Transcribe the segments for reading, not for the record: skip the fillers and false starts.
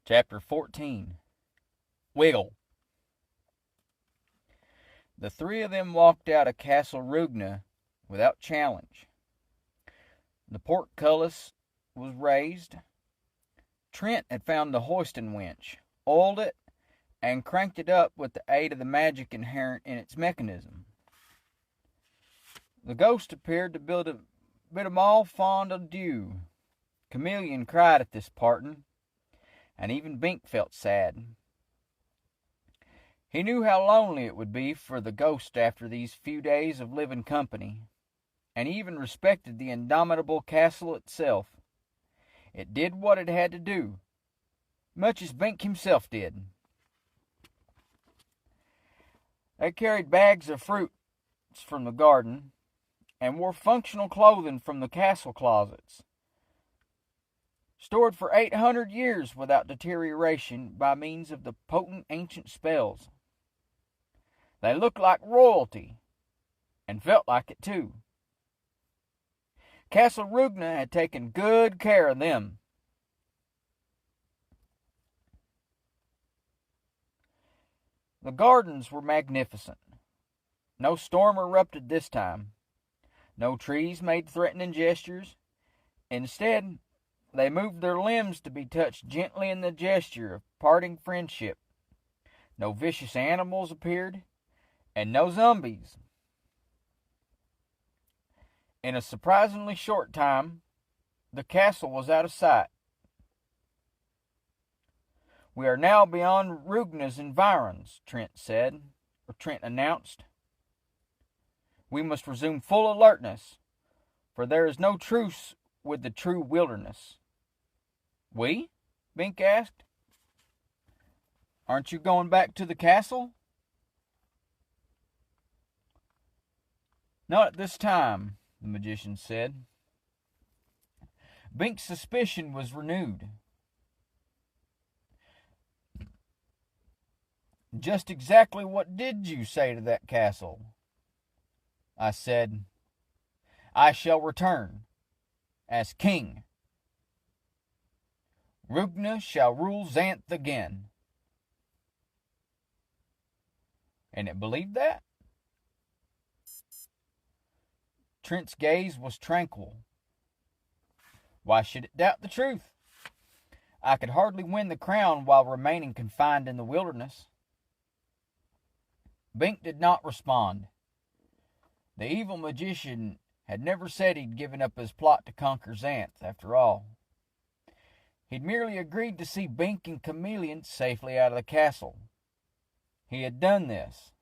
Chapter 14. Wiggle. The three of them walked out of Castle Rugna without challenge. The portcullis was raised. Trent had found the hoisting winch, oiled it, and cranked it up with the aid of the magic inherent in its mechanism. The ghost appeared to bid 'em all fond adieu. Chameleon cried at this parting, and even Bink felt sad. He knew how lonely it would be for the ghost after these few days of living company, and he even respected the indomitable castle itself. It did what it had to do, much as Bink himself did. They carried bags of fruits from the garden, and wore functional clothing from the castle closets, stored for 800 years without deterioration by means of the potent ancient spells. They looked like royalty, and felt like it too. Castle Rugna had taken good care of them. The gardens were magnificent. No storm erupted this time. No trees made threatening gestures. Instead, they moved their limbs to be touched gently in the gesture of parting friendship. No vicious animals appeared, and no zombies. In a surprisingly short time, the castle was out of sight. "We are now beyond Rugna's environs," Trent announced. "We must resume full alertness, for there is no truce with the true wilderness." "We?" Bink asked. "Aren't you going back to the castle?" "Not at this time," the magician said. Bink's suspicion was renewed. "Just exactly what did you say to that castle?" "I said, 'I shall return as king. Rugna shall rule Xanth again.'" "And it believed that?" Trent's gaze was tranquil. "Why should it doubt the truth? I could hardly win the crown while remaining confined in the wilderness." Bink did not respond. The evil magician had never said he'd given up his plot to conquer Xanth, after all. He'd merely agreed to see Bink and Chameleon safely out of the castle. He had done this.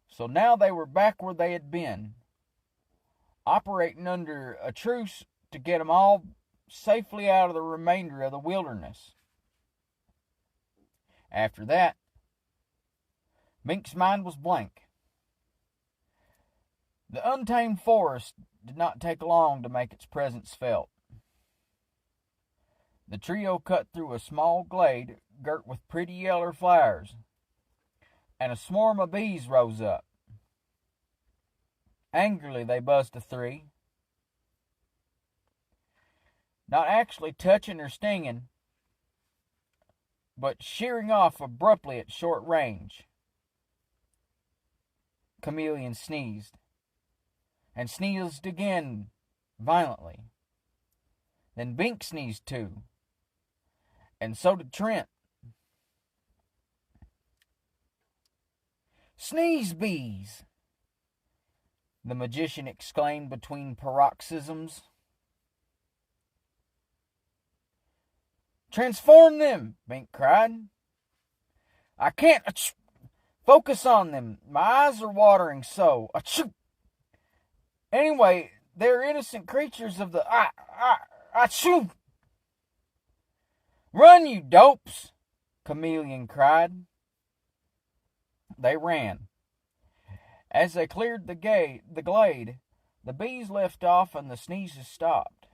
So now they were back where they had been, operating under a truce to get them all safely out of the remainder of the wilderness. After that, Bink's mind was blank. The untamed forest did not take long to make its presence felt. The trio cut through a small glade girt with pretty yellow flowers, and a swarm of bees rose up. Angrily they buzzed the three, not actually touching or stinging, but shearing off abruptly at short range. Chameleon sneezed, and sneezed again violently. Then Bink sneezed too, and so did Trent. "Sneeze bees!" the magician exclaimed between paroxysms. "Transform them!" Bink cried. "I can't focus on them. My eyes are watering so. Achoo! Anyway, they're innocent creatures of the achoo! Run, you dopes!" Chameleon cried. They ran. As they cleared the glade, the bees left off and the sneezes stopped.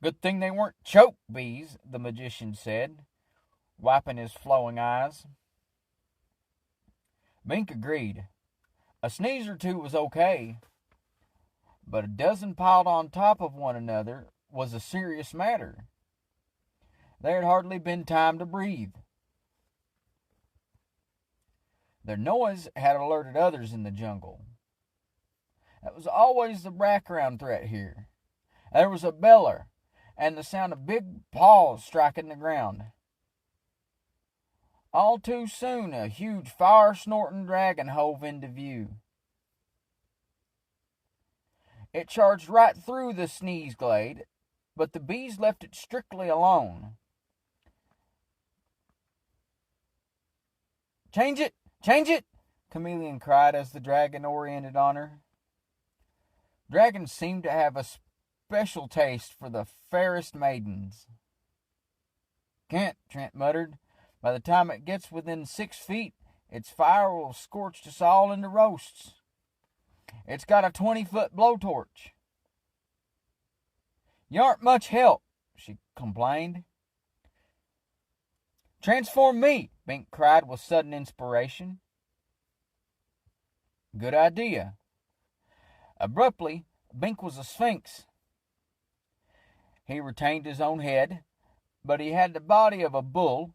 "Good thing they weren't choke bees," the magician said, wiping his flowing eyes. Bink agreed. A sneeze or two was okay, but a dozen piled on top of one another was a serious matter. There had hardly been time to breathe. Their noise had alerted others in the jungle. That was always the background threat here. There was a beller and the sound of big paws striking the ground. All too soon, a huge fire-snorting dragon hove into view. It charged right through the sneeze glade, but the bees left it strictly alone. "Change it! Change it!" Chameleon cried as the dragon oriented on her. Dragons seemed to have a special taste for the fairest maidens. "Can't," Trent muttered. "By the time it gets within 6 feet, its fire will have scorched us all into roasts. It's got a 20-foot blowtorch." "You aren't much help," she complained. "Transform me," Bink cried with sudden inspiration. "Good idea." Abruptly, Bink was a sphinx. He retained his own head, but he had the body of a bull,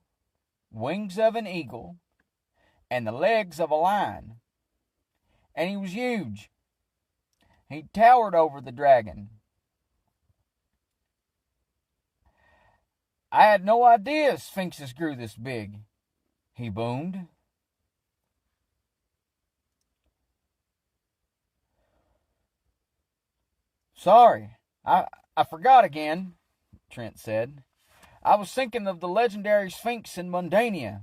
wings of an eagle, and the legs of a lion. And he was huge. He towered over the dragon. "I had no idea sphinxes grew this big," he boomed. "Sorry, I forgot again," Trent said. "I was thinking of the legendary Sphinx in Mundania."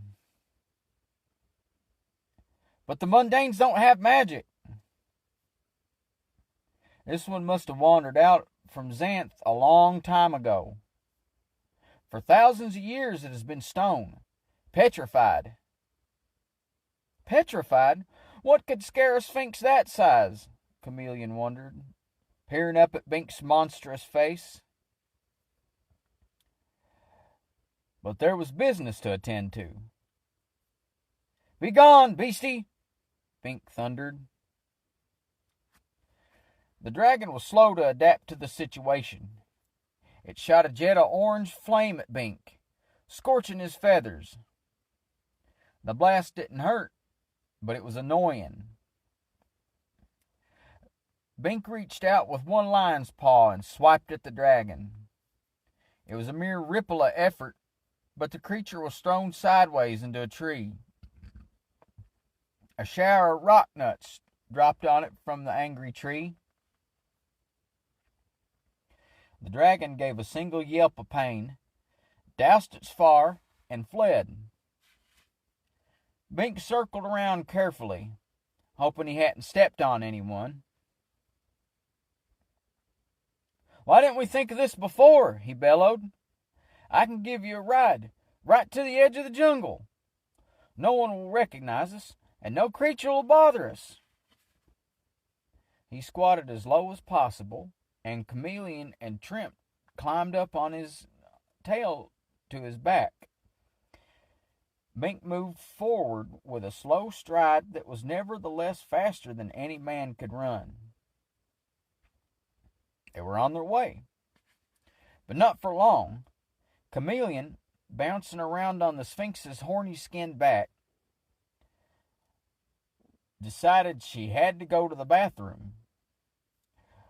"But the Mundanes don't have magic." "This one must have wandered out from Xanth a long time ago. For thousands of years it has been stone, petrified." "Petrified? What could scare a sphinx that size?" Chameleon wondered, peering up at Bink's monstrous face. But there was business to attend to. "Be gone, beastie!" Bink thundered. The dragon was slow to adapt to the situation. It shot a jet of orange flame at Bink, scorching his feathers. The blast didn't hurt, but it was annoying. Bink reached out with one lion's paw and swiped at the dragon. It was a mere ripple of effort, but the creature was thrown sideways into a tree. A shower of rock nuts dropped on it from the angry tree. The dragon gave a single yelp of pain, doused its fire, and fled. Bink circled around carefully, hoping he hadn't stepped on anyone. "Why didn't we think of this before?" he bellowed. "I can give you a ride right to the edge of the jungle. No one will recognize us, and no creature will bother us." He squatted as low as possible, and Chameleon and Trent climbed up on his tail to his back. Bink moved forward with a slow stride that was nevertheless faster than any man could run. They were on their way, but not for long. Chameleon, bouncing around on the Sphinx's horny skinned back, decided she had to go to the bathroom.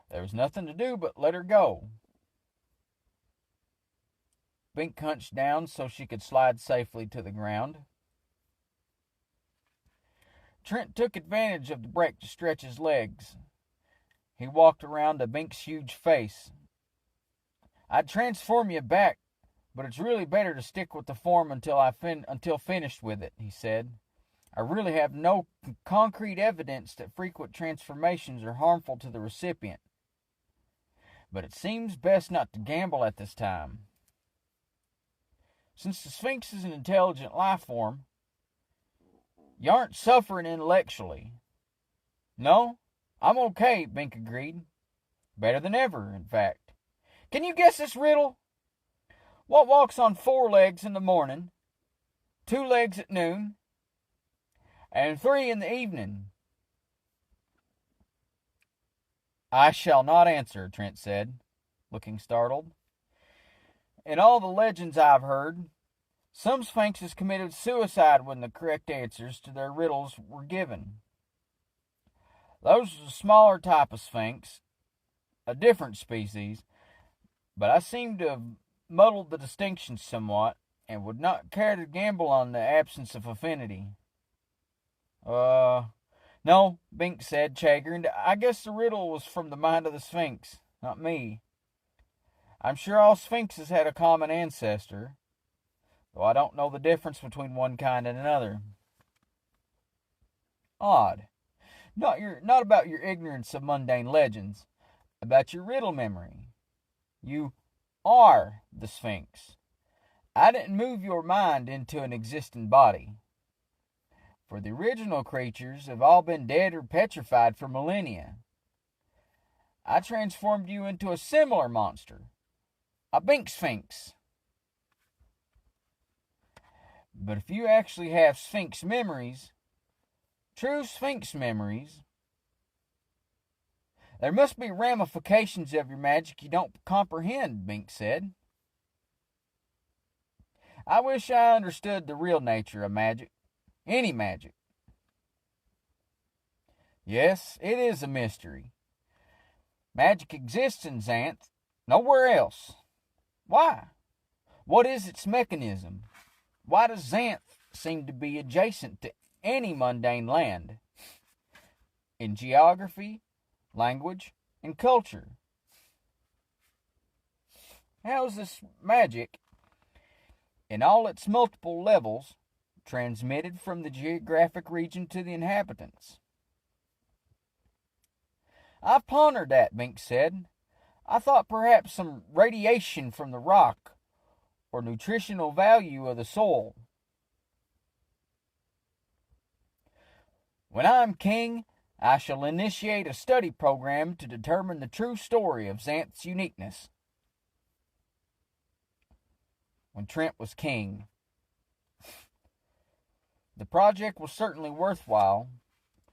There was nothing to do but let her go. Bink hunched down so she could slide safely to the ground. Trent took advantage of the break to stretch his legs. He walked around to Bink's huge face. "I'd transform you back, but it's really better to stick with the form until finished with it," he said. "I really have no concrete evidence that frequent transformations are harmful to the recipient. But it seems best not to gamble at this time. Since the Sphinx is an intelligent life form, you aren't suffering intellectually." "No, I'm okay," Bink agreed. "Better than ever, in fact. Can you guess this riddle? What walks on 4 legs in the morning, 2 legs at noon, and 3 in the evening?" "I shall not answer," Trent said. looking startled. In all the legends I've heard, some sphinxes committed suicide when the correct answers to their riddles were given. Those are a smaller type of sphinx, a different species, but I seem to have muddled the distinctions somewhat and would not care to gamble on the absence of affinity. No, Bink said, chagrined. I guess the riddle was from the mind of the Sphinx, not me. I'm sure all Sphinxes had a common ancestor, though I don't know the difference between one kind and another. Odd. Not about your ignorance of mundane legends, about your riddle memory. You are the Sphinx. I didn't move your mind into an existing body. For the original creatures have all been dead or petrified for millennia. I transformed you into a similar monster, a Bink Sphinx. But if you actually have Sphinx memories, true Sphinx memories, there must be ramifications of your magic you don't comprehend, Bink said. I wish I understood the real nature of magic. Any magic. Yes, it is a mystery. Magic exists in Xanth, nowhere else. Why? What is its mechanism? Why does Xanth seem to be adjacent to any mundane land? In geography, language, and culture. How is this magic, in all its multiple levels, transmitted from the geographic region to the inhabitants? I've pondered that, Bink said. I thought perhaps some radiation from the rock, or nutritional value of the soil. When I'm king, I shall initiate a study program to determine the true story of Xanth's uniqueness. When Trent was king. The project was certainly worthwhile,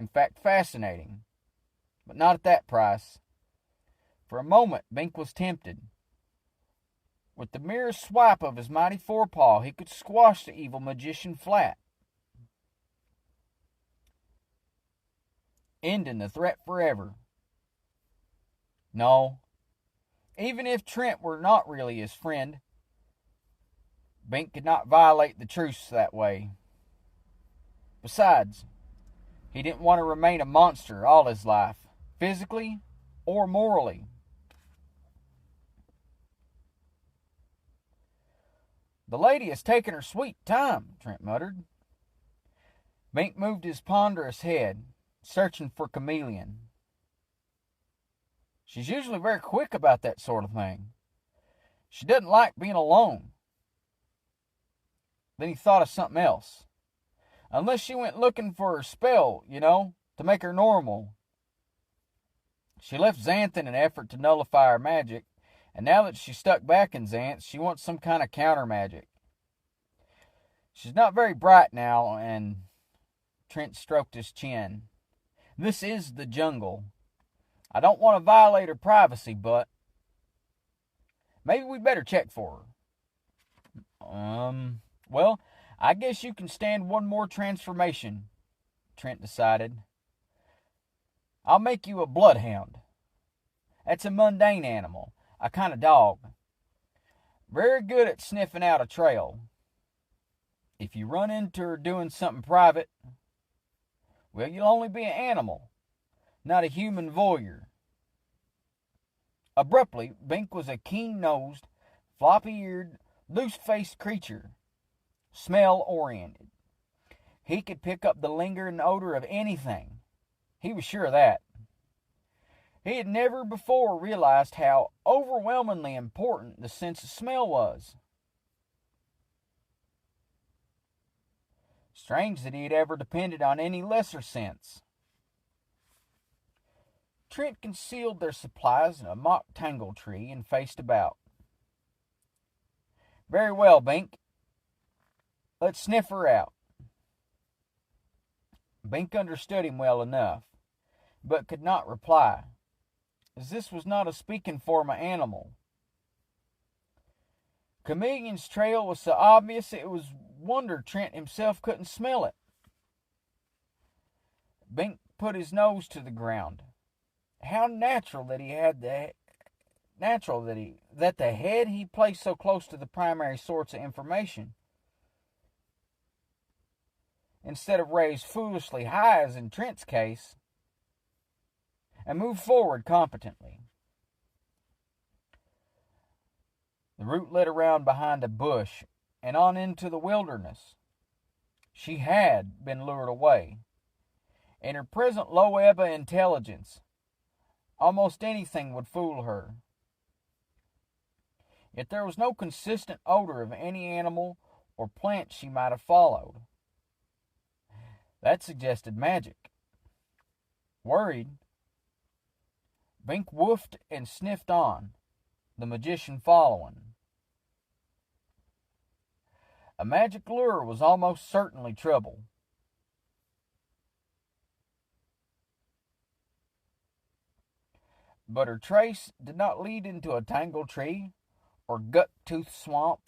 in fact fascinating, but not at that price. For a moment, Bink was tempted. With the merest swipe of his mighty forepaw, he could squash the evil magician flat, ending the threat forever. No, even if Trent were not really his friend, Bink could not violate the truce that way. Besides, he didn't want to remain a monster all his life, physically or morally. The lady has taken her sweet time, Trent muttered. Bink moved his ponderous head, searching for Chameleon. She's usually very quick about that sort of thing. She doesn't like being alone. Then he thought of something else. Unless she went looking for her spell, to make her normal. She left Xanth in an effort to nullify her magic, and now that she's stuck back in Xanth, she wants some kind of counter magic. She's not very bright now, and Trent stroked his chin. This is the jungle. I don't want to violate her privacy, but maybe we better check for her. Well, I guess you can stand one more transformation, Trent decided. I'll make you a bloodhound. That's a mundane animal, a kind of dog. Very good at sniffing out a trail. If you run into her doing something private, well, you'll only be an animal, not a human voyeur. Abruptly, Bink was a keen-nosed, floppy-eared, loose-faced creature, smell-oriented. He could pick up the lingering odor of anything. He was sure of that. He had never before realized how overwhelmingly important the sense of smell was. Strange that he had ever depended on any lesser sense. Trent concealed their supplies in a mock tangle tree and faced about. Very well, Bink. Let's sniff her out. Bink understood him well enough, but could not reply, as this was not a speaking form of animal, Chameleon's trail was so obvious it was wonder Trent himself couldn't smell it. Bink put his nose to the ground. How natural that the head he placed so close to the primary source of information, instead of raised foolishly high as in Trent's case, and moved forward competently. The route led around behind a bush and on into the wilderness. She had been lured away. In her present low ebb of intelligence, almost anything would fool her. Yet there was no consistent odor of any animal or plant she might have followed. That suggested magic. Worried, Bink woofed and sniffed on, the magician following. A magic lure was almost certainly trouble. But her trace did not lead into a tangled tree, or gut-toothed swamp,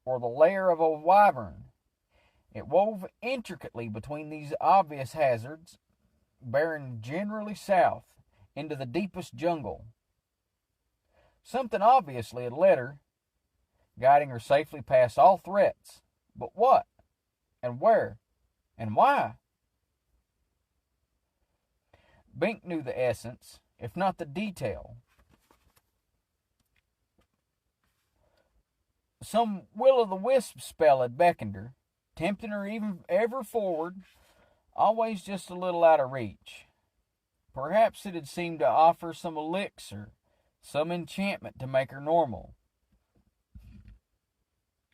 or the lair of a wyvern. It wove intricately between these obvious hazards, bearing generally south into the deepest jungle. Something obviously had led her, guiding her safely past all threats. But what? And where? And why? Bink knew the essence, if not the detail. Some will-o'-the-wisp spell had beckoned her, tempting her even ever forward, always just a little out of reach. Perhaps it had seemed to offer some elixir, some enchantment to make her normal.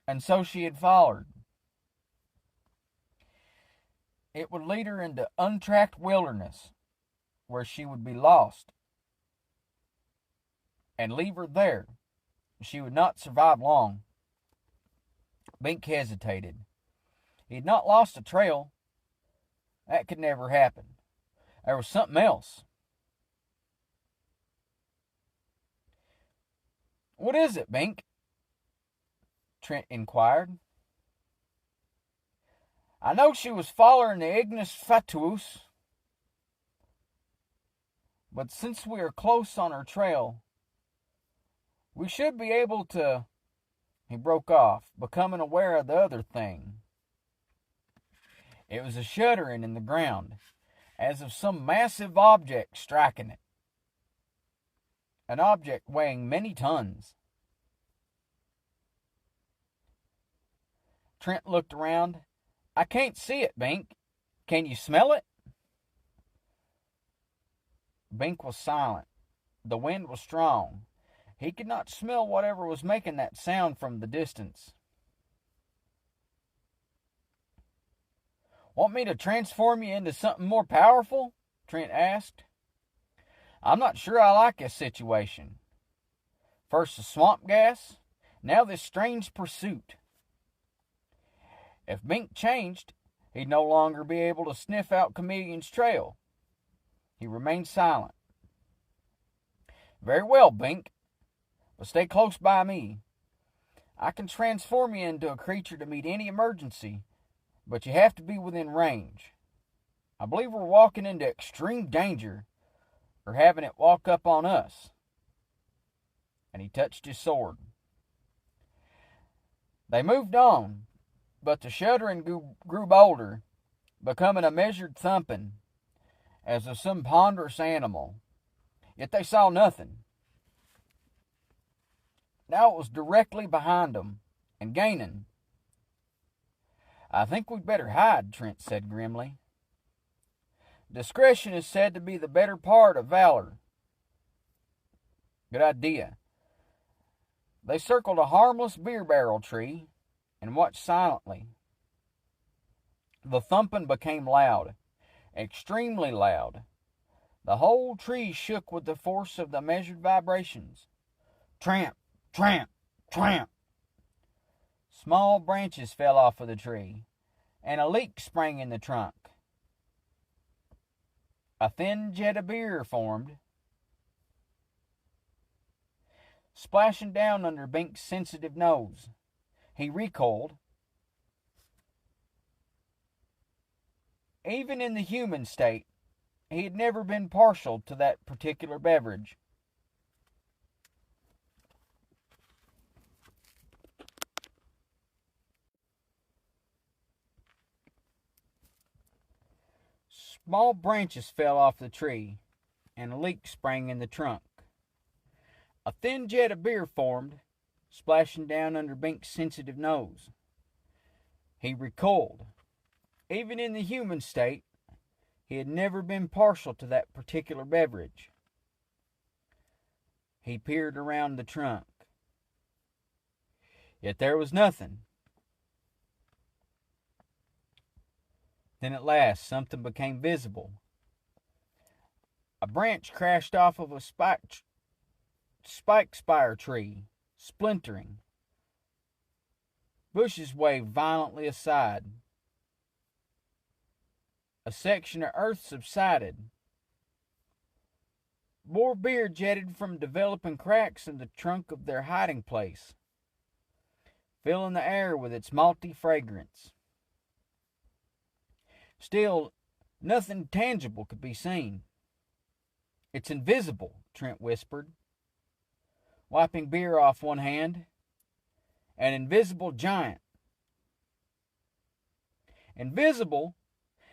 And so she had followed. It would lead her into untracked wilderness, where she would be lost. And leave her there. She would not survive long. Bink hesitated. He had not lost a trail. That could never happen. There was something else. "What is it, Bink?" Trent inquired. "I know she was following the Ignis Fatuus, but since we are close on her trail, we should be able to..." He broke off, becoming aware of the other thing. It was a shuddering in the ground, as of some massive object striking it. An object weighing many tons. Trent looked around. "I can't see it, Bink. Can you smell it?" Bink was silent. The wind was strong. He could not smell whatever was making that sound from the distance. "Want me to transform you into something more powerful?" Trent asked. "I'm not sure I like this situation. First the swamp gas, now this strange pursuit." If Bink changed, he'd no longer be able to sniff out Chameleon's trail. He remained silent. "Very well, Bink, but stay close by me. I can transform you into a creature to meet any emergency, but you have to be within range. I believe we're walking into extreme danger, or having it walk up on us." And he touched his sword. They moved on, but the shuddering grew bolder, becoming a measured thumping, as of some ponderous animal. Yet they saw nothing. Now it was directly behind them, and gaining. "I think we'd better hide," Trent said grimly. "Discretion is said to be the better part of valor." "Good idea." They circled a harmless beer barrel tree and watched silently. The thumping became loud, extremely loud. The whole tree shook with the force of the measured vibrations. Tramp, tramp, tramp. Small branches fell off of the tree, and a leak sprang in the trunk. A thin jet of beer formed. splashing down under Bink's sensitive nose. He recoiled. Even in the human state, he had never been partial to that particular beverage. Small branches fell off the tree, and a leak sprang in the trunk. A thin jet of beer formed, splashing down under Bink's sensitive nose. He recoiled. Even in the human state, he had never been partial to that particular beverage. He peered around the trunk. Yet there was nothing. Then at last something became visible. A branch crashed off of a spike spire tree, splintering. Bushes waved violently aside. A section of earth subsided. More beer jetted from developing cracks in the trunk of their hiding place, filling the air with its malty fragrance. Still, nothing tangible could be seen. "It's invisible," Trent whispered, wiping beer off one hand. "An invisible giant." Invisible?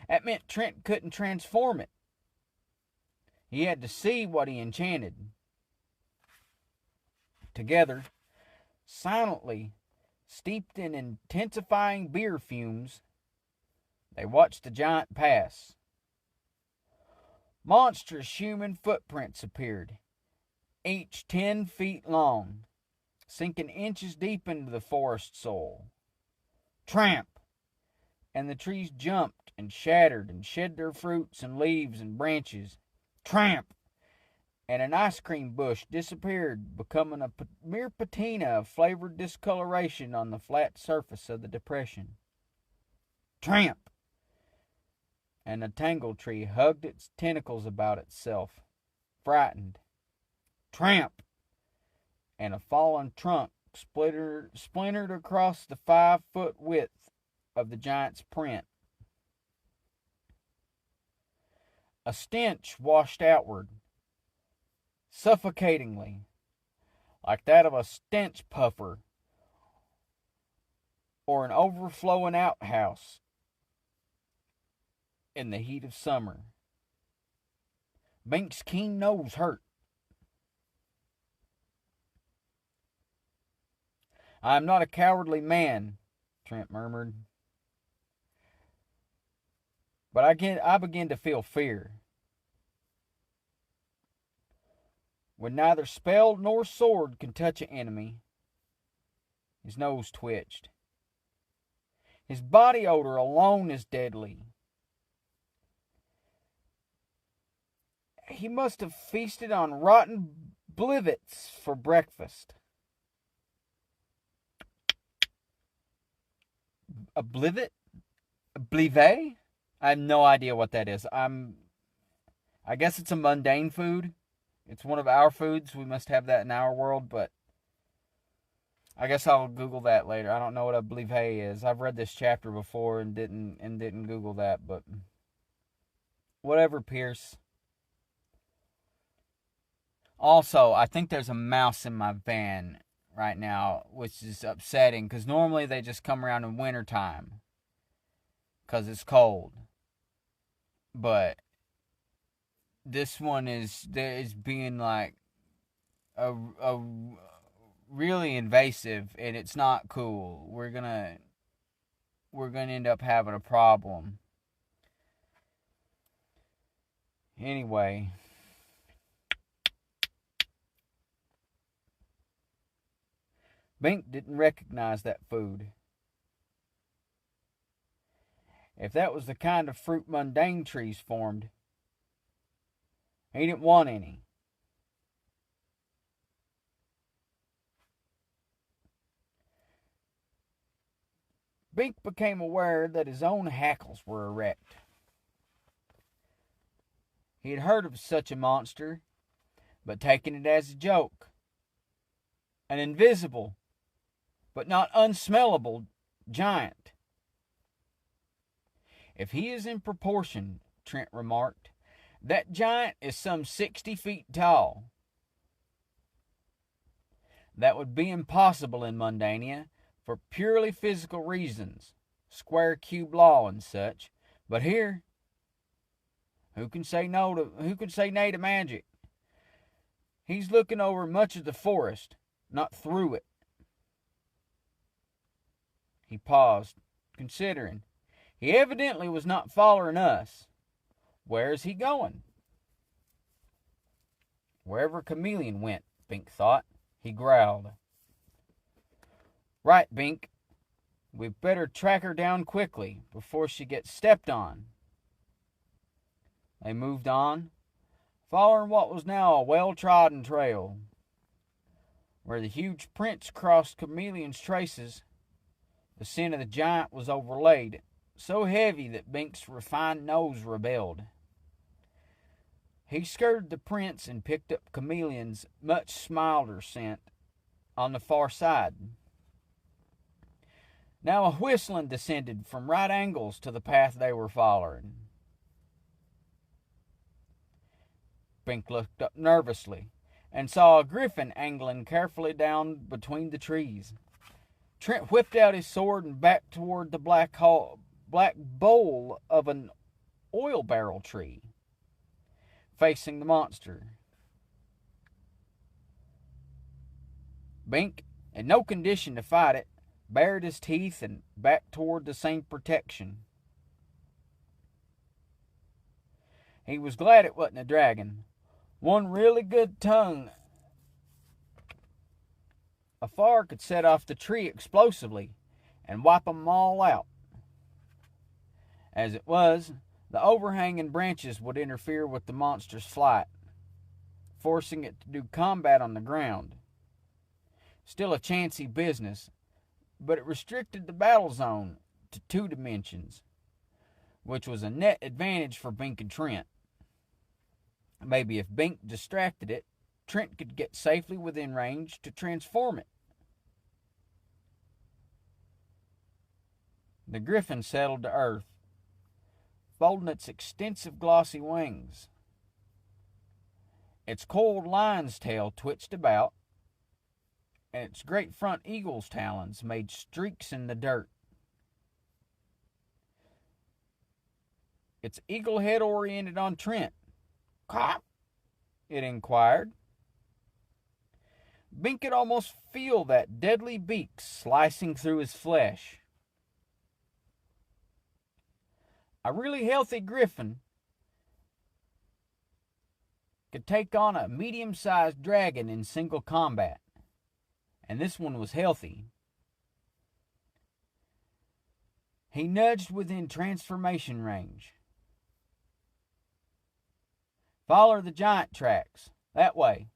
That meant Trent couldn't transform it. He had to see what he enchanted. Together, silently, steeped in intensifying beer fumes, they watched the giant pass. Monstrous human footprints appeared, each 10 feet long, sinking inches deep into the forest soil. Tramp! And the trees jumped and shattered and shed their fruits and leaves and branches. Tramp! And an ice cream bush disappeared, becoming a mere patina of flavored discoloration on the flat surface of the depression. Tramp! And a tangle tree hugged its tentacles about itself, frightened. Tramp! And a fallen trunk splintered across the 5-foot width of the giant's print. A stench washed outward, suffocatingly, like that of a stench puffer or an overflowing outhouse in the heat of summer. Bink's keen nose hurt. "I am not a cowardly man," Trent murmured, "but I begin to feel fear. When neither spell nor sword can touch an enemy." His nose twitched. "His body odor alone is deadly. He must have feasted on rotten blivets for breakfast." A blivet? A blivet? I have no idea what that is. I guess it's a mundane food. It's one of our foods. We must have that in our world, but I guess I'll Google that later. I don't know what a blivet is. I've read this chapter before and didn't Google that, but whatever, Pierce. Also, I think there's a mouse in my van right now, which is upsetting, because normally they just come around in wintertime because it's cold. But this one is being like a really invasive, and it's not cool. We're gonna end up having a problem. Anyway, Bink didn't recognize that food. If that was the kind of fruit mundane trees formed, he didn't want any. Bink became aware that his own hackles were erect. He had heard of such a monster, but taken it as a joke. an invisible but not unsmellable giant. If he is in proportion, Trent remarked, that giant is some 60 feet tall. That would be impossible in Mundania for purely physical reasons, square cube law and such. But here, who can say nay to magic? He's looking over much of the forest, not through it. He paused, considering. He evidently was not following us. Where is he going? Wherever Chameleon went, Bink thought. He growled. Right, Bink. We'd better track her down quickly before she gets stepped on. They moved on, following what was now a well-trodden trail. Where the huge prints crossed Chameleon's traces, the scent of the giant was overlaid, so heavy that Bink's refined nose rebelled. He skirted the prints and picked up Chameleon's much milder scent on the far side. Now a whistling descended from right angles to the path they were following. Bink looked up nervously and saw a griffin angling carefully down between the trees. Trent whipped out his sword and backed toward the black bowl of an oil barrel tree, facing the monster. Bink, in no condition to fight it, bared his teeth and backed toward the same protection. He was glad it wasn't a dragon. One really good tongue afar could set off the tree explosively and wipe 'em all out. As it was, the overhanging branches would interfere with the monster's flight, forcing it to do combat on the ground. Still a chancy business, but it restricted the battle zone to 2 dimensions, which was a net advantage for Bink and Trent. Maybe if Bink distracted it, Trent could get safely within range to transform it. The griffin settled to earth, folding its extensive glossy wings. Its coiled lion's tail twitched about, and its great front eagle's talons made streaks in the dirt. Its eagle head oriented on Trent. "Cop?" it inquired. Bink could almost feel that deadly beak slicing through his flesh. A really healthy griffin could take on a medium-sized dragon in single combat, and this one was healthy. He nudged within transformation range. "Follow the giant tracks. That way,"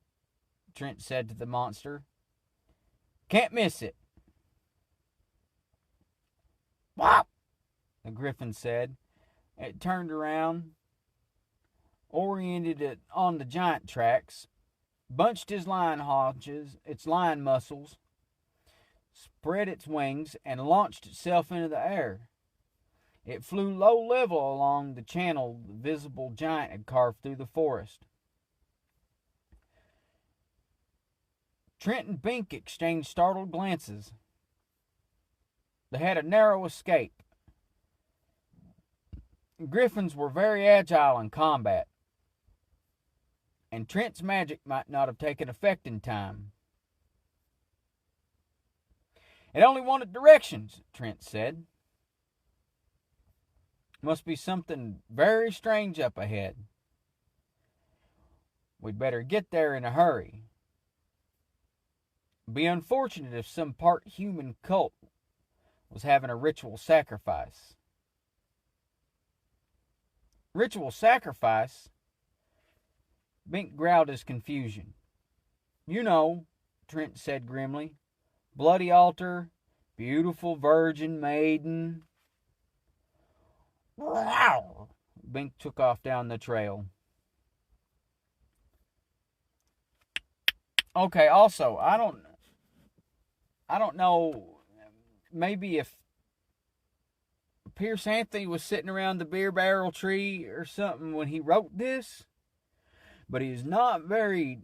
Trent said to the monster. "Can't miss it." "Wop!" the griffin said. It turned around, oriented it on the giant tracks, bunched its lion muscles, spread its wings, and launched itself into the air. It flew low level along the channel the visible giant had carved through the forest. Trent and Bink exchanged startled glances. They had a narrow escape. Griffins were very agile in combat, and Trent's magic might not have taken effect in time. "It only wanted directions," Trent said. "Must be something very strange up ahead. We'd better get there in a hurry. Be unfortunate if some part human cult was having a ritual sacrifice." "Ritual sacrifice?" Bink growled his confusion. "You know," Trent said grimly. "Bloody altar, beautiful virgin maiden." "Wow!" Bink took off down the trail. Okay, also, I don't I don't know, maybe if Pierce Anthony was sitting around the beer barrel tree or something when he wrote this, but he's not very.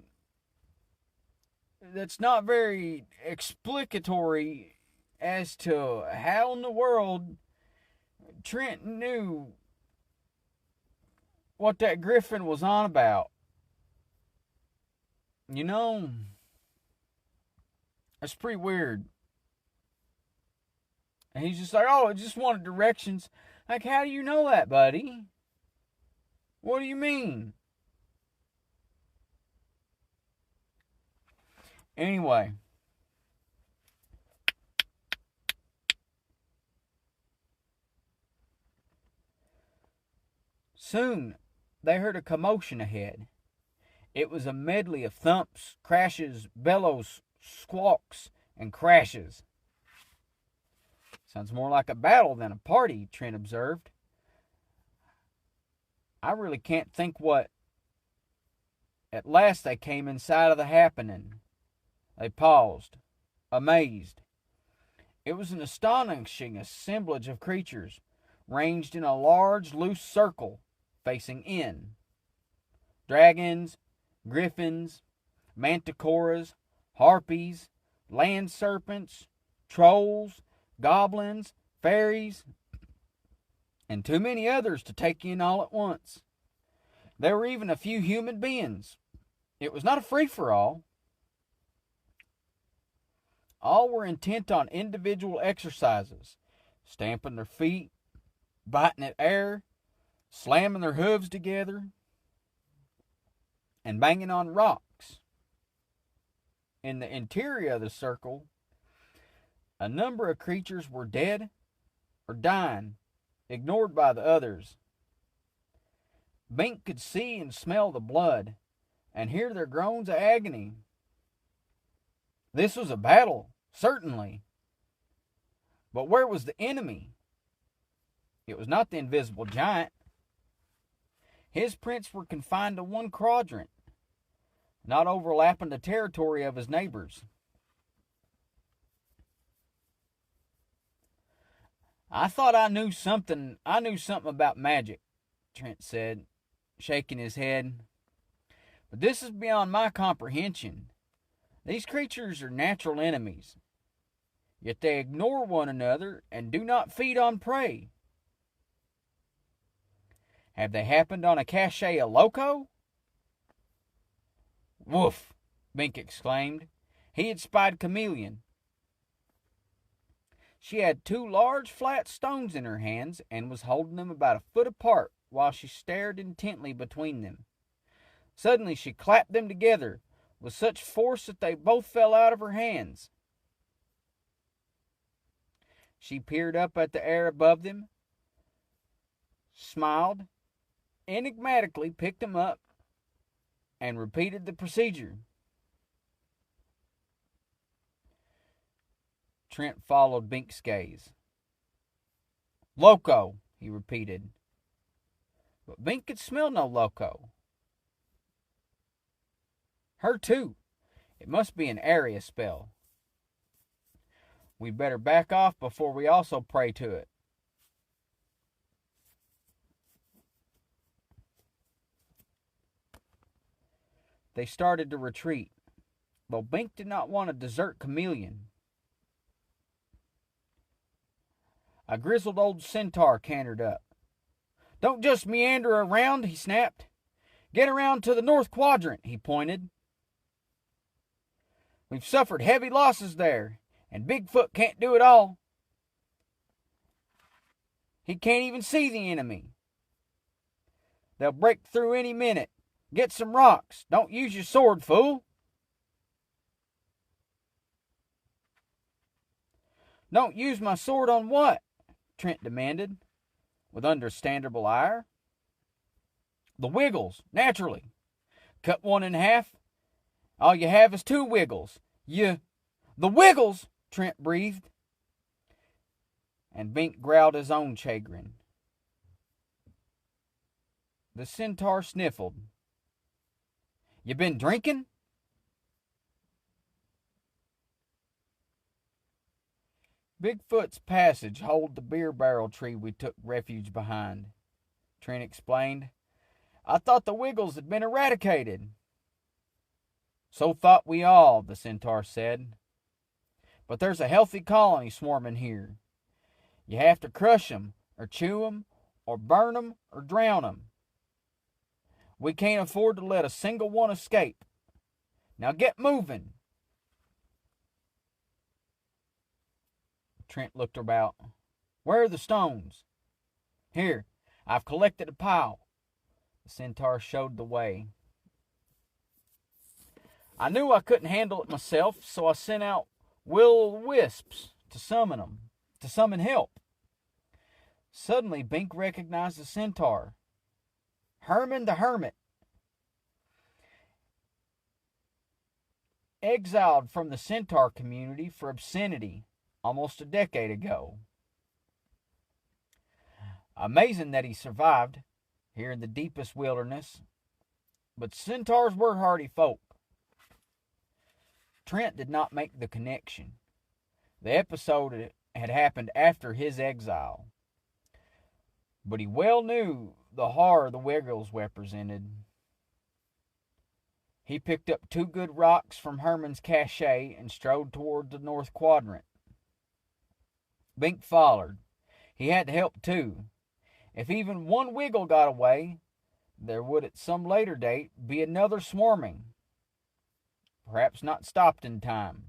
That's not very explicatory as to how in the world Trent knew what that griffin was on about. You know, that's pretty weird. And he's just like, oh, I just wanted directions. Like, how do you know that, buddy? What do you mean? Anyway. Soon, they heard a commotion ahead. It was a medley of thumps, crashes, bellows, squawks, and crashes. Sounds more like a battle than a party, Trent observed. I really can't think what. At last they came in sight of the happening. They paused, amazed. It was an astonishing assemblage of creatures, ranged in a large, loose circle, facing in. Dragons, griffins, manticoras, harpies, land serpents, trolls, goblins, fairies, and too many others to take in all at once. There were even a few human beings. It was not a free-for-all. All were intent on individual exercises, stamping their feet, biting at air, slamming their hooves together, and banging on rocks. In the interior of the circle, a number of creatures were dead or dying, ignored by the others. Bink could see and smell the blood and hear their groans of agony. This was a battle, certainly. But where was the enemy? It was not the invisible giant. His prints were confined to one quadrant, not overlapping the territory of his neighbors. I thought I knew something about magic, Trent said, shaking his head. But this is beyond my comprehension. These creatures are natural enemies, yet they ignore one another and do not feed on prey. Have they happened on a cache of Loco? Woof, Bink exclaimed. He had spied Chameleon. She had two large flat stones in her hands and was holding them about a foot apart while she stared intently between them. Suddenly she clapped them together with such force that they both fell out of her hands. She peered up at the air above them, smiled, enigmatically picked them up, and repeated the procedure. Trent followed Bink's gaze. Loco, he repeated. But Bink could smell no Loco. Her too. It must be an area spell. We'd better back off before we also pray to it. They started to retreat, though Bink did not want to desert Chameleon. A grizzled old centaur cantered up. Don't just meander around, he snapped. Get around to the north quadrant, he pointed. We've suffered heavy losses there, and Bigfoot can't do it all. He can't even see the enemy. They'll break through any minute. Get some rocks. Don't use your sword, fool. Don't use my sword on what? Trent demanded, with understandable ire. The wiggles, naturally. Cut one in half. All you have is two wiggles. The wiggles, Trent breathed. And Bink growled his own chagrin. The centaur sniffled. You been drinking? Bigfoot's passage hold the beer barrel tree we took refuge behind, Trent explained. I thought the Wiggles had been eradicated. So thought we all, the centaur said. But there's a healthy colony swarming here. You have to crush 'em, or chew 'em, or burn 'em, or drown 'em. We can't afford to let a single one escape. Now get moving. Trent looked about. Where are the stones? Here, I've collected a pile. The centaur showed the way. I knew I couldn't handle it myself, so I sent out will-o'-the-wisps to summon help. Suddenly, Bink recognized the centaur. Herman the Hermit. Exiled from the centaur community for obscenity almost a decade ago. Amazing that he survived here in the deepest wilderness, but centaurs were hardy folk. Trent did not make the connection. The episode had happened after his exile, but he well knew the horror the Wiggles represented. He picked up 2 good rocks from Herman's cache and strode toward the north quadrant. Bink followed. He had to help too. If even one Wiggle got away, there would at some later date be another swarming. Perhaps not stopped in time.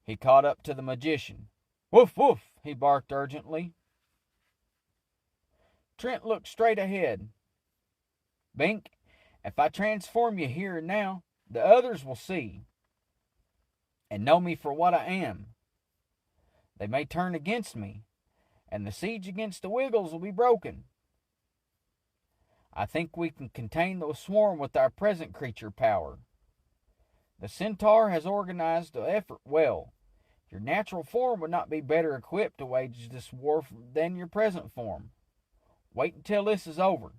He caught up to the magician. Woof, woof, he barked urgently. Trent looked straight ahead. Bink, if I transform you here and now, the others will see and know me for what I am. They may turn against me, and the siege against the Wiggles will be broken. I think we can contain the swarm with our present creature power. The centaur has organized the effort well. Your natural form would not be better equipped to wage this war than your present form. Wait until this is over.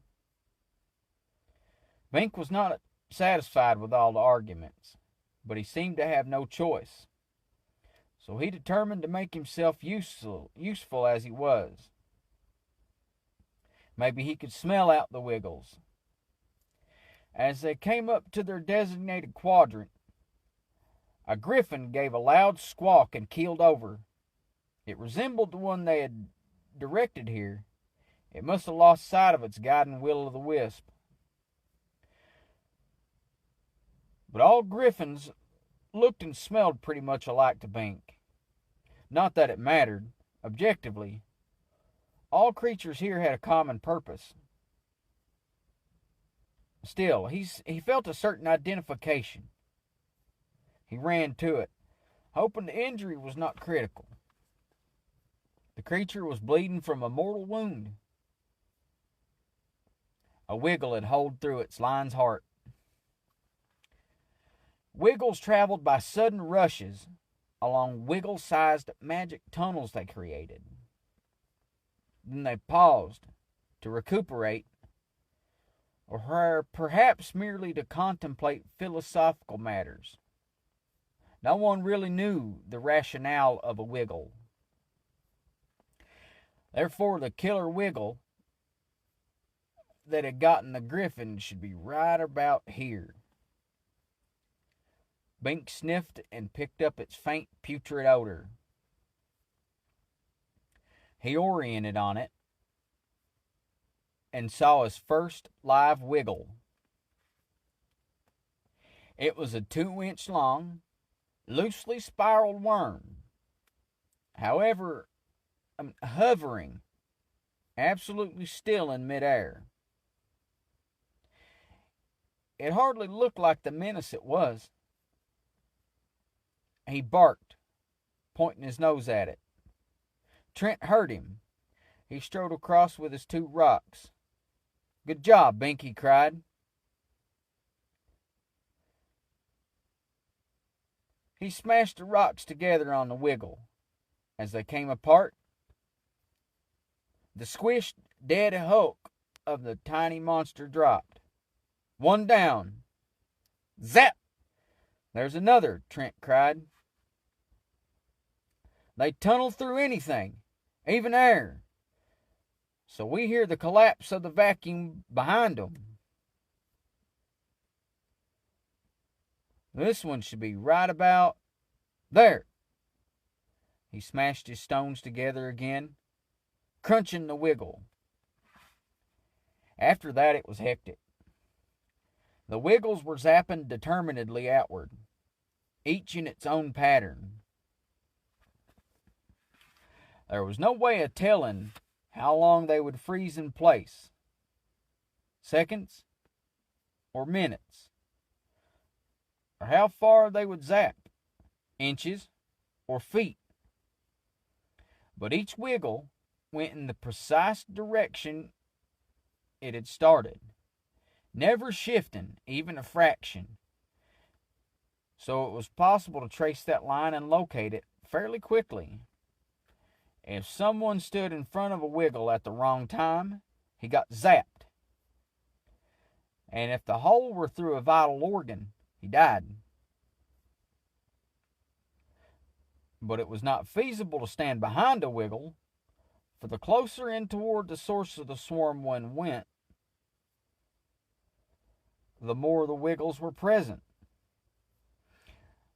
Bink was not satisfied with all the arguments, but he seemed to have no choice. So he determined to make himself useful as he was. Maybe he could smell out the Wiggles. As they came up to their designated quadrant, a griffin gave a loud squawk and keeled over. It resembled the one they had directed here. It must have lost sight of its guiding will-o'-the-wisp. But all griffins looked and smelled pretty much alike to Bink. Not that it mattered, objectively. All creatures here had a common purpose. Still, he felt a certain identification. He ran to it, hoping the injury was not critical. The creature was bleeding from a mortal wound. A Wiggle had holed through its lion's heart. Wiggles traveled by sudden rushes along Wiggle-sized magic tunnels they created. Then they paused to recuperate, or perhaps merely to contemplate philosophical matters. No one really knew the rationale of a Wiggle. Therefore, the killer Wiggle that had gotten the griffin should be right about here. Bink sniffed and picked up its faint, putrid odor. He oriented on it and saw his first live Wiggle. It was a 2-inch long, loosely spiraled worm. However, hovering, absolutely still in midair. It hardly looked like the menace it was. He barked, pointing his nose at it. Trent heard him. He strode across with his 2 rocks. Good job, Bink, he cried. He smashed the rocks together on the Wiggle. As they came apart, the squished, dead hulk of the tiny monster dropped. One down. Zap! There's another, Trent cried. They tunnel through anything, even air. So we hear the collapse of the vacuum behind them. This one should be right about there. He smashed his stones together again, crunching the wiggle. After that, it was hectic. The wiggles were zapping determinedly outward, each in its own pattern. There was no way of telling how long they would freeze in place. Seconds or minutes. Or how far they would zap. Inches or feet. But each wiggle went in the precise direction it had started, never shifting even a fraction. So it was possible to trace that line and locate it fairly quickly. If someone stood in front of a wiggle at the wrong time, he got zapped. And if the hole were through a vital organ, he died. But it was not feasible to stand behind a wiggle, for the closer in toward the source of the swarm one went, the more the wiggles were present.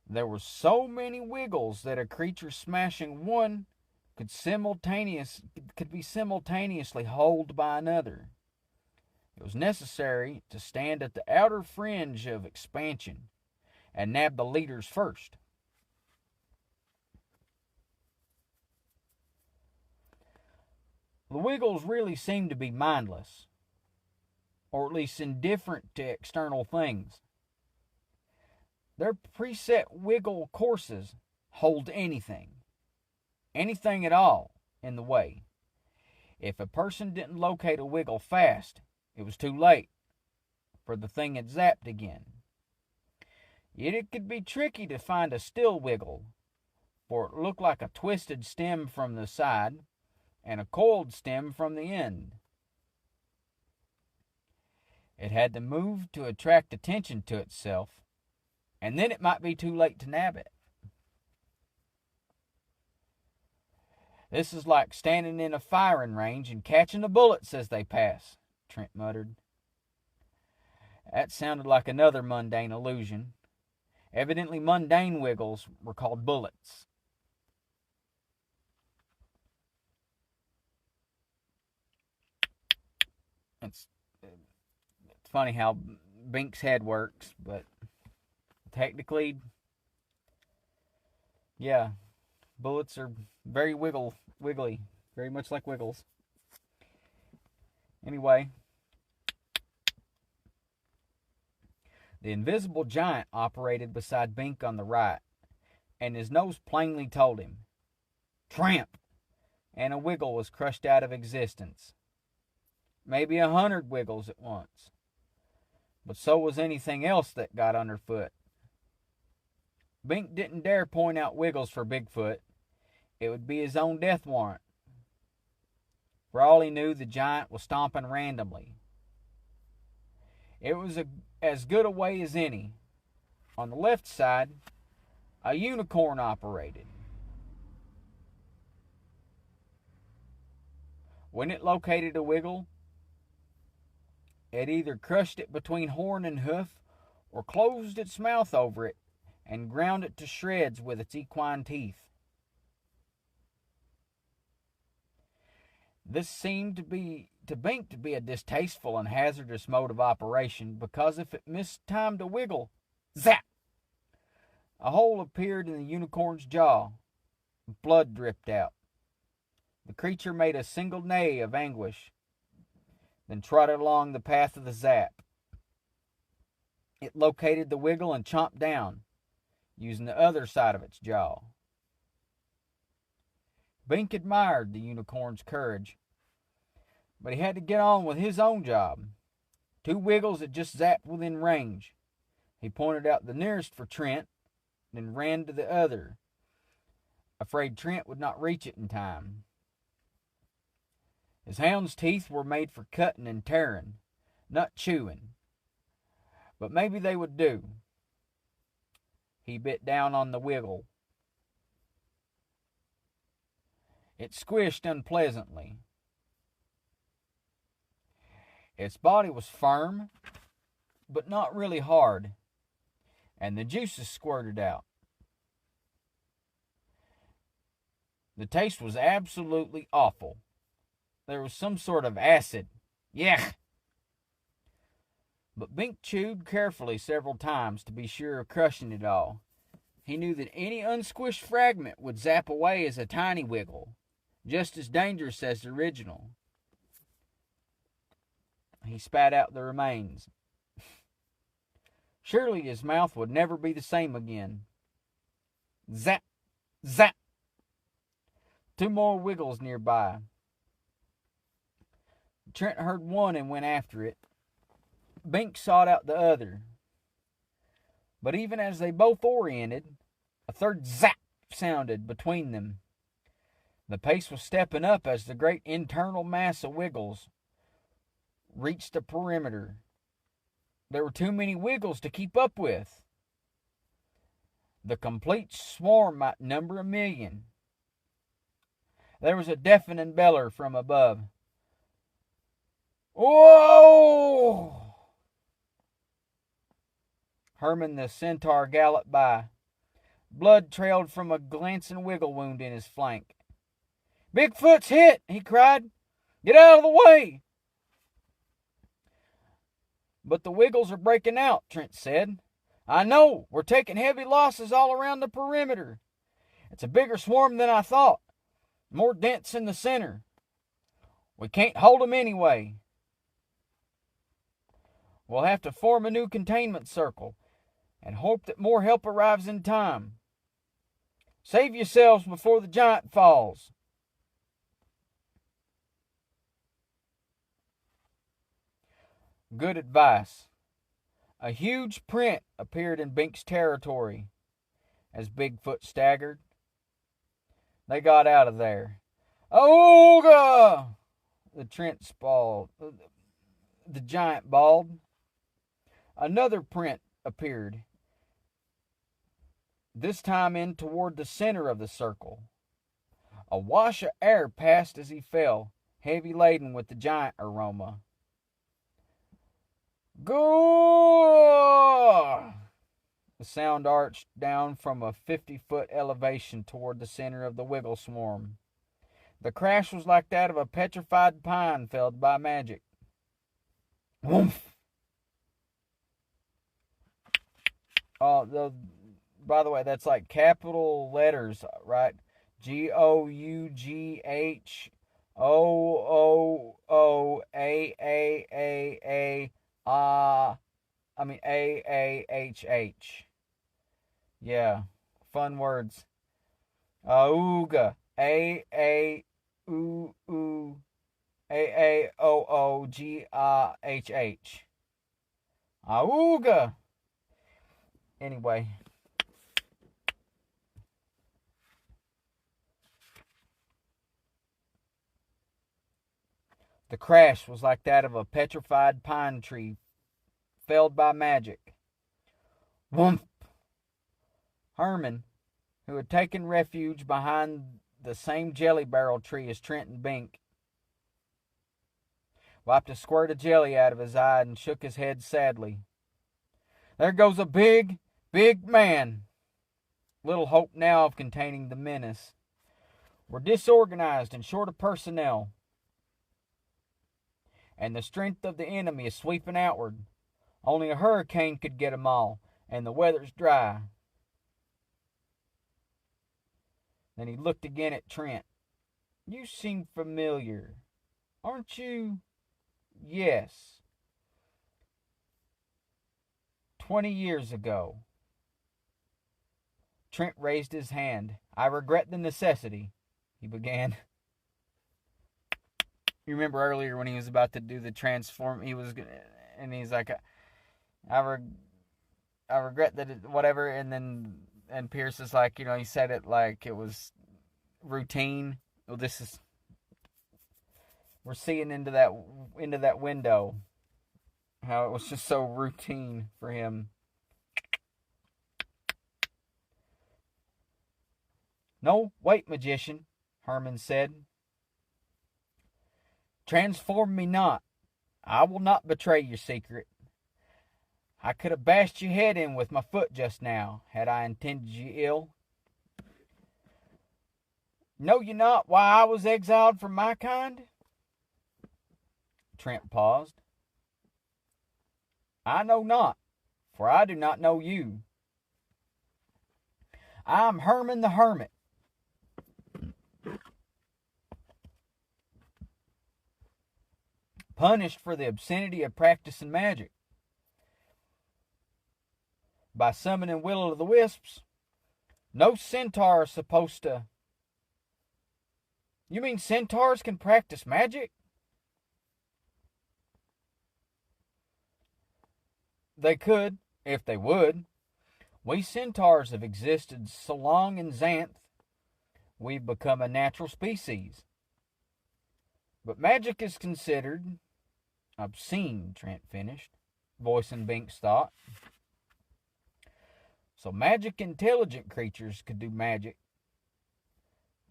There were so many wiggles that a creature smashing one could be simultaneously holed by another. It was necessary to stand at the outer fringe of expansion and nab the leaders first. The wiggles really seemed to be mindless, or at least indifferent to external things. Their preset wiggle courses hold anything at all, in the way. If a person didn't locate a wiggle fast, it was too late, for the thing had zapped again. Yet it could be tricky to find a still wiggle, for it looked like a twisted stem from the side and a coiled stem from the end. It had to move to attract attention to itself, and then it might be too late to nab it. This is like standing in a firing range and catching the bullets as they pass, Trent muttered. That sounded like another mundane illusion. Evidently mundane wiggles were called bullets. It's funny how Bink's head works, but technically, yeah, bullets are very wiggly, very much like wiggles. Anyway, the invisible giant operated beside Bink on the right, and his nose plainly told him, "Tramp!" And a wiggle was crushed out of existence. Maybe 100 wiggles at once. But so was anything else that got underfoot. Bink didn't dare point out wiggles for Bigfoot. It would be his own death warrant. For all he knew, the giant was stomping randomly. It was as good a way as any. On the left side, a unicorn operated. When it located a wiggle, it either crushed it between horn and hoof or closed its mouth over it and ground it to shreds with its equine teeth. This seemed to Bink to be a distasteful and hazardous mode of operation, because if it mistimed a wiggle, zap! A hole appeared in the unicorn's jaw. Blood dripped out. The creature made a single neigh of anguish, then trotted along the path of the zap. It located the wiggle and chomped down, using the other side of its jaw. Bink admired the unicorn's courage, but he had to get on with his own job. 2 wiggles had just zapped within range. He pointed out the nearest for Trent, then ran to the other, afraid Trent would not reach it in time. His hound's teeth were made for cutting and tearing, not chewing. But maybe they would do. He bit down on the wiggle. It squished unpleasantly. Its body was firm, but not really hard, and the juices squirted out. The taste was absolutely awful. There was some sort of acid. Yuck! But Bink chewed carefully several times to be sure of crushing it all. He knew that any unsquished fragment would zap away as a tiny wiggle, just as dangerous as the original. He spat out the remains. Surely his mouth would never be the same again. Zap! Zap! 2 more wiggles nearby. Trent heard one and went after it. Bink sought out the other. But even as they both oriented, a third zap sounded between them. The pace was stepping up as the great internal mass of wiggles reached the perimeter. There were too many wiggles to keep up with. The complete swarm might number 1,000,000. There was a deafening bellow from above. Whoa! Herman the centaur galloped by. Blood trailed from a glancing wiggle wound in his flank. "Bigfoot's hit!" he cried. "Get out of the way!" "But the wiggles are breaking out," Trent said. "I know. We're taking heavy losses all around the perimeter. It's a bigger swarm than I thought. More dense in the center. We can't hold them anyway. We'll have to form a new containment circle and hope that more help arrives in time. Save yourselves before the giant falls." Good advice. A huge print appeared in Bink's territory as Bigfoot staggered. They got out of there. "Ooga!" The giant bawled. Another print appeared, this time in toward the center of the circle. A wash of air passed as he fell, heavy laden with the giant aroma. Go! The sound arched down from a 50-foot elevation toward the center of the wiggle swarm. The crash was like that of a petrified pine felled by magic. Woomph! By the way, that's like capital letters, right? GoughAAAAAAAAAHH. Yeah, fun words. Auga. AAOOAAOOGIHH. Auga. Anyway. The crash was like that of a petrified pine tree felled by magic. Woomph! Herman, who had taken refuge behind the same jelly barrel tree as Trent and Bink, wiped a squirt of jelly out of his eye and shook his head sadly. "There goes a big, big man." Little hope now of containing the menace. "We're disorganized and short of personnel. And the strength of the enemy is sweeping outward. Only a hurricane could get 'em all, and the weather's dry." Then he looked again at Trent. "You seem familiar. Aren't you?" "Yes. 20 years ago." Trent raised his hand. "I regret the necessity," he began. You remember earlier when he was about to do the transform, and he's like, I regret that it, whatever, and Pierce is like, he said it like it was routine. Well, we're seeing into that window, how it was just so routine for him. "No, wait, magician," Herman said. Transform me not. I will not betray your secret. I could have bashed your head in with my foot just now, had I intended you ill. Know you not why I was exiled from my kind? Trent paused. I know not, for I do not know you. I am Herman the Hermit. Punished for the obscenity of practicing magic. By summoning will-o'-the-wisps. No centaur is supposed to... You mean centaurs can practice magic? They could, if they would. We centaurs have existed so long in Xanth, we've become a natural species. But magic is considered obscene, Trent finished, voicing Bink's thought. So magic intelligent creatures could do magic.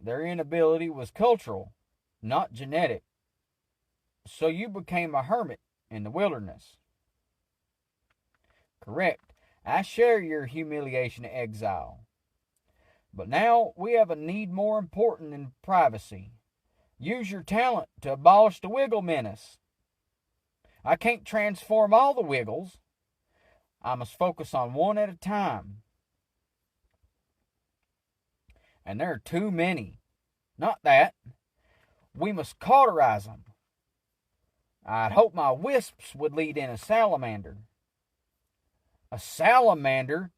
Their inability was cultural, not genetic. So you became a hermit in the wilderness. Correct. I share your humiliation and exile. But now we have a need more important than privacy. Use your talent to abolish the Wiggle menace. I can't transform all the Wiggles. I must focus on one at a time. And there are too many. Not that. We must cauterize them. I'd hope my wisps would lead in a salamander. A salamander?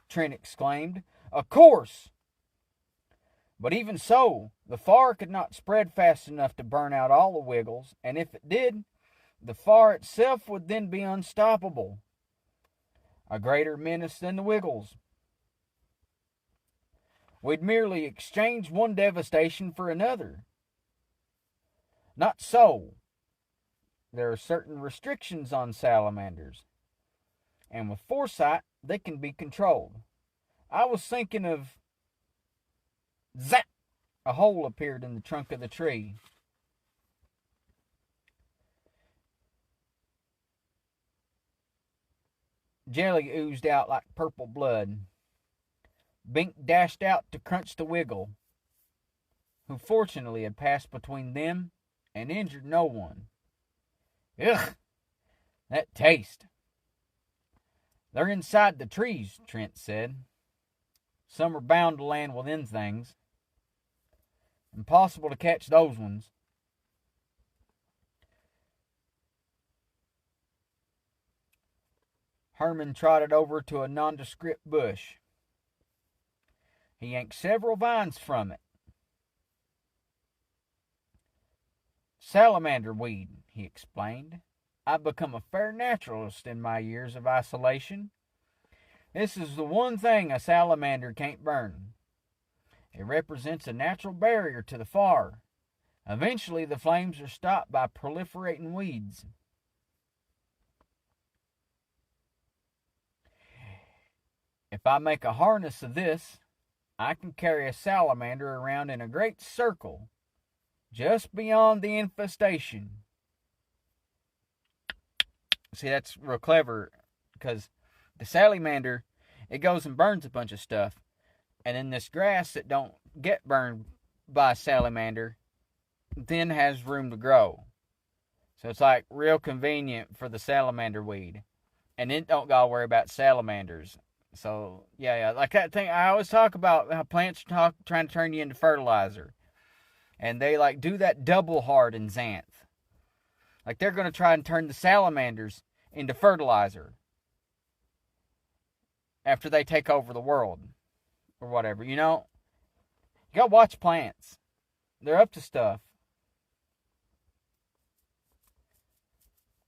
Trent exclaimed. Of course! But even so, the fire could not spread fast enough to burn out all the Wiggles, and if it did, the fire itself would then be unstoppable. A greater menace than the Wiggles. We'd merely exchange one devastation for another. Not so. There are certain restrictions on salamanders, and with foresight, they can be controlled. I was thinking of... Zap! A hole appeared in the trunk of the tree. Jelly oozed out like purple blood. Bink dashed out to crunch the Wiggle, who fortunately had passed between them and injured no one. Ugh! That taste! They're inside the trees, Trent said. Some are bound to land within things. Impossible to catch those ones. Herman trotted over to a nondescript bush. He yanked several vines from it. Salamander weed, he explained. I've become a fair naturalist in my years of isolation. This is the one thing a salamander can't burn. It represents a natural barrier to the fire. Eventually, the flames are stopped by proliferating weeds. If I make a harness of this, I can carry a salamander around in a great circle, just beyond the infestation. See, that's real clever, because the salamander, it goes and burns a bunch of stuff, and then this grass that don't get burned by a salamander then has room to grow. So it's like real convenient for the salamander weed, and it don't gotta worry about salamanders. So yeah, like that thing I always talk about, how plants trying to turn you into fertilizer, and they like do that double hard in Xanth. Like they're gonna try and turn the salamanders into fertilizer after they take over the world or whatever. You know, you gotta watch plants. They're up to stuff.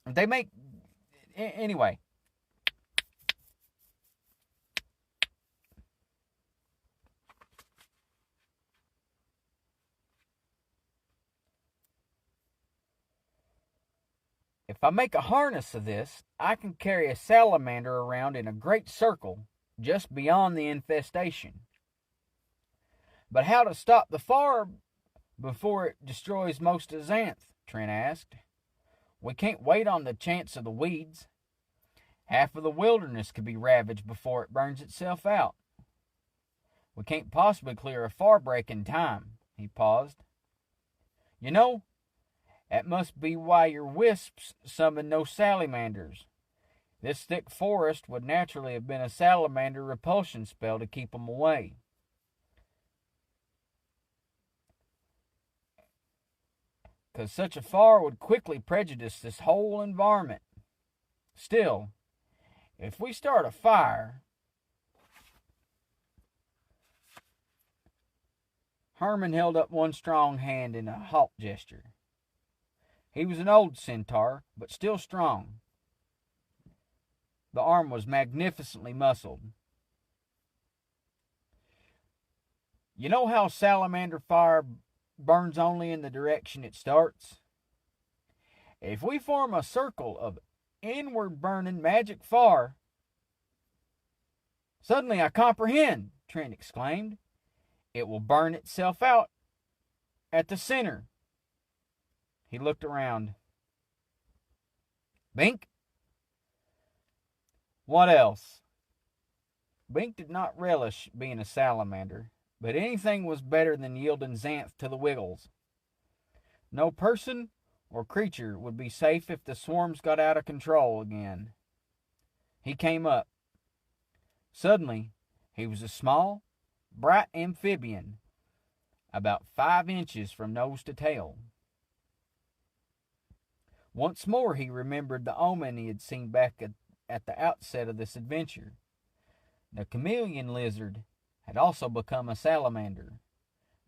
They make anyway. If I make a harness of this, I can carry a salamander around in a great circle just beyond the infestation. But how to stop the fire before it destroys most of Xanth?" Trent asked. "We can't wait on the chance of the weeds. Half of the wilderness could be ravaged before it burns itself out. We can't possibly clear a far break in time." He paused. "You know, that must be why your wisps summoned no salamanders. This thick forest would naturally have been a salamander repulsion spell to keep them away. Because such a fire would quickly prejudice this whole environment. Still, if we start a fire..." Herman held up one strong hand in a halt gesture. He was an old centaur, but still strong. The arm was magnificently muscled. "You know how salamander fire burns only in the direction it starts? If we form a circle of inward burning magic fire..." "Suddenly I comprehend," Trent exclaimed. "It will burn itself out at the center." He looked around. "Bink?" "What else?" Bink did not relish being a salamander, but anything was better than yielding Xanth to the Wiggles. No person or creature would be safe if the swarms got out of control again. He came up. Suddenly, he was a small, bright amphibian, about 5 inches from nose to tail. Once more he remembered the omen he had seen back at the outset of this adventure. The chameleon lizard had also become a salamander,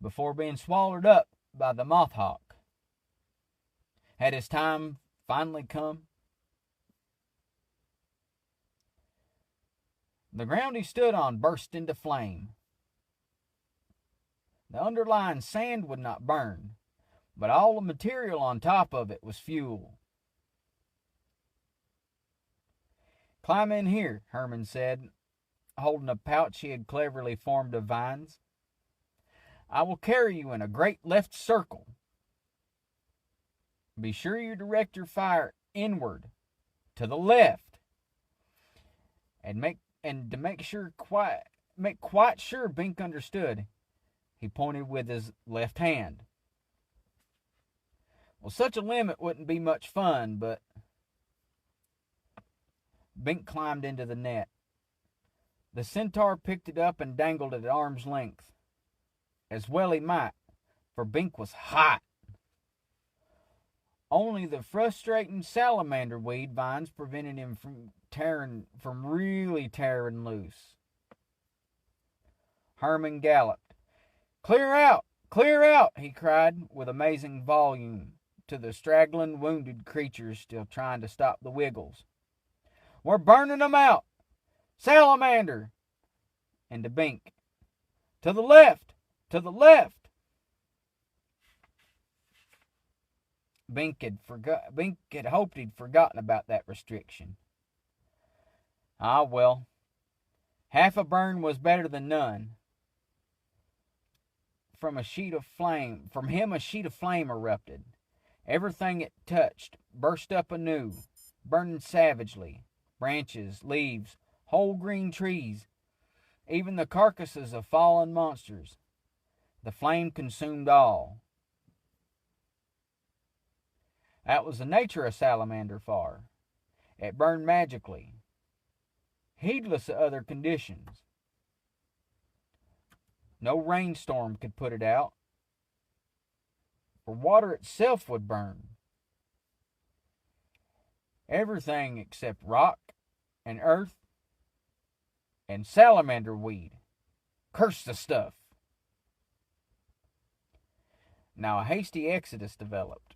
before being swallowed up by the moth hawk. Had his time finally come? The ground he stood on burst into flame. The underlying sand would not burn, but all the material on top of it was fuel. "Climb in here," Herman said, holding a pouch he had cleverly formed of vines. "I will carry you in a great left circle. Be sure you direct your fire inward, to the left, and to make quite sure Bink understood, he pointed with his left hand. Well, such a limit wouldn't be much fun, but..." Bink climbed into the net. The centaur picked it up and dangled it at arm's length. As well he might, for Bink was hot. Only the frustrating salamander weed vines prevented him from really tearing loose. Herman galloped. "Clear out! Clear out!" he cried with amazing volume to the straggling, wounded creatures still trying to stop the Wiggles. "We're burning them out! Salamander!" And to Bink, "To the left! To the left!" Bink had hoped he'd forgotten about that restriction. Ah, well, half a burn was better than none. From him a sheet of flame erupted. Everything it touched burst up anew, burning savagely. Branches, leaves, whole green trees, even the carcasses of fallen monsters. The flame consumed all. That was the nature of salamander fire. It burned magically, heedless of other conditions. No rainstorm could put it out, for water itself would burn. Everything except rock and earth and salamander weed. Curse the stuff. Now a hasty exodus developed.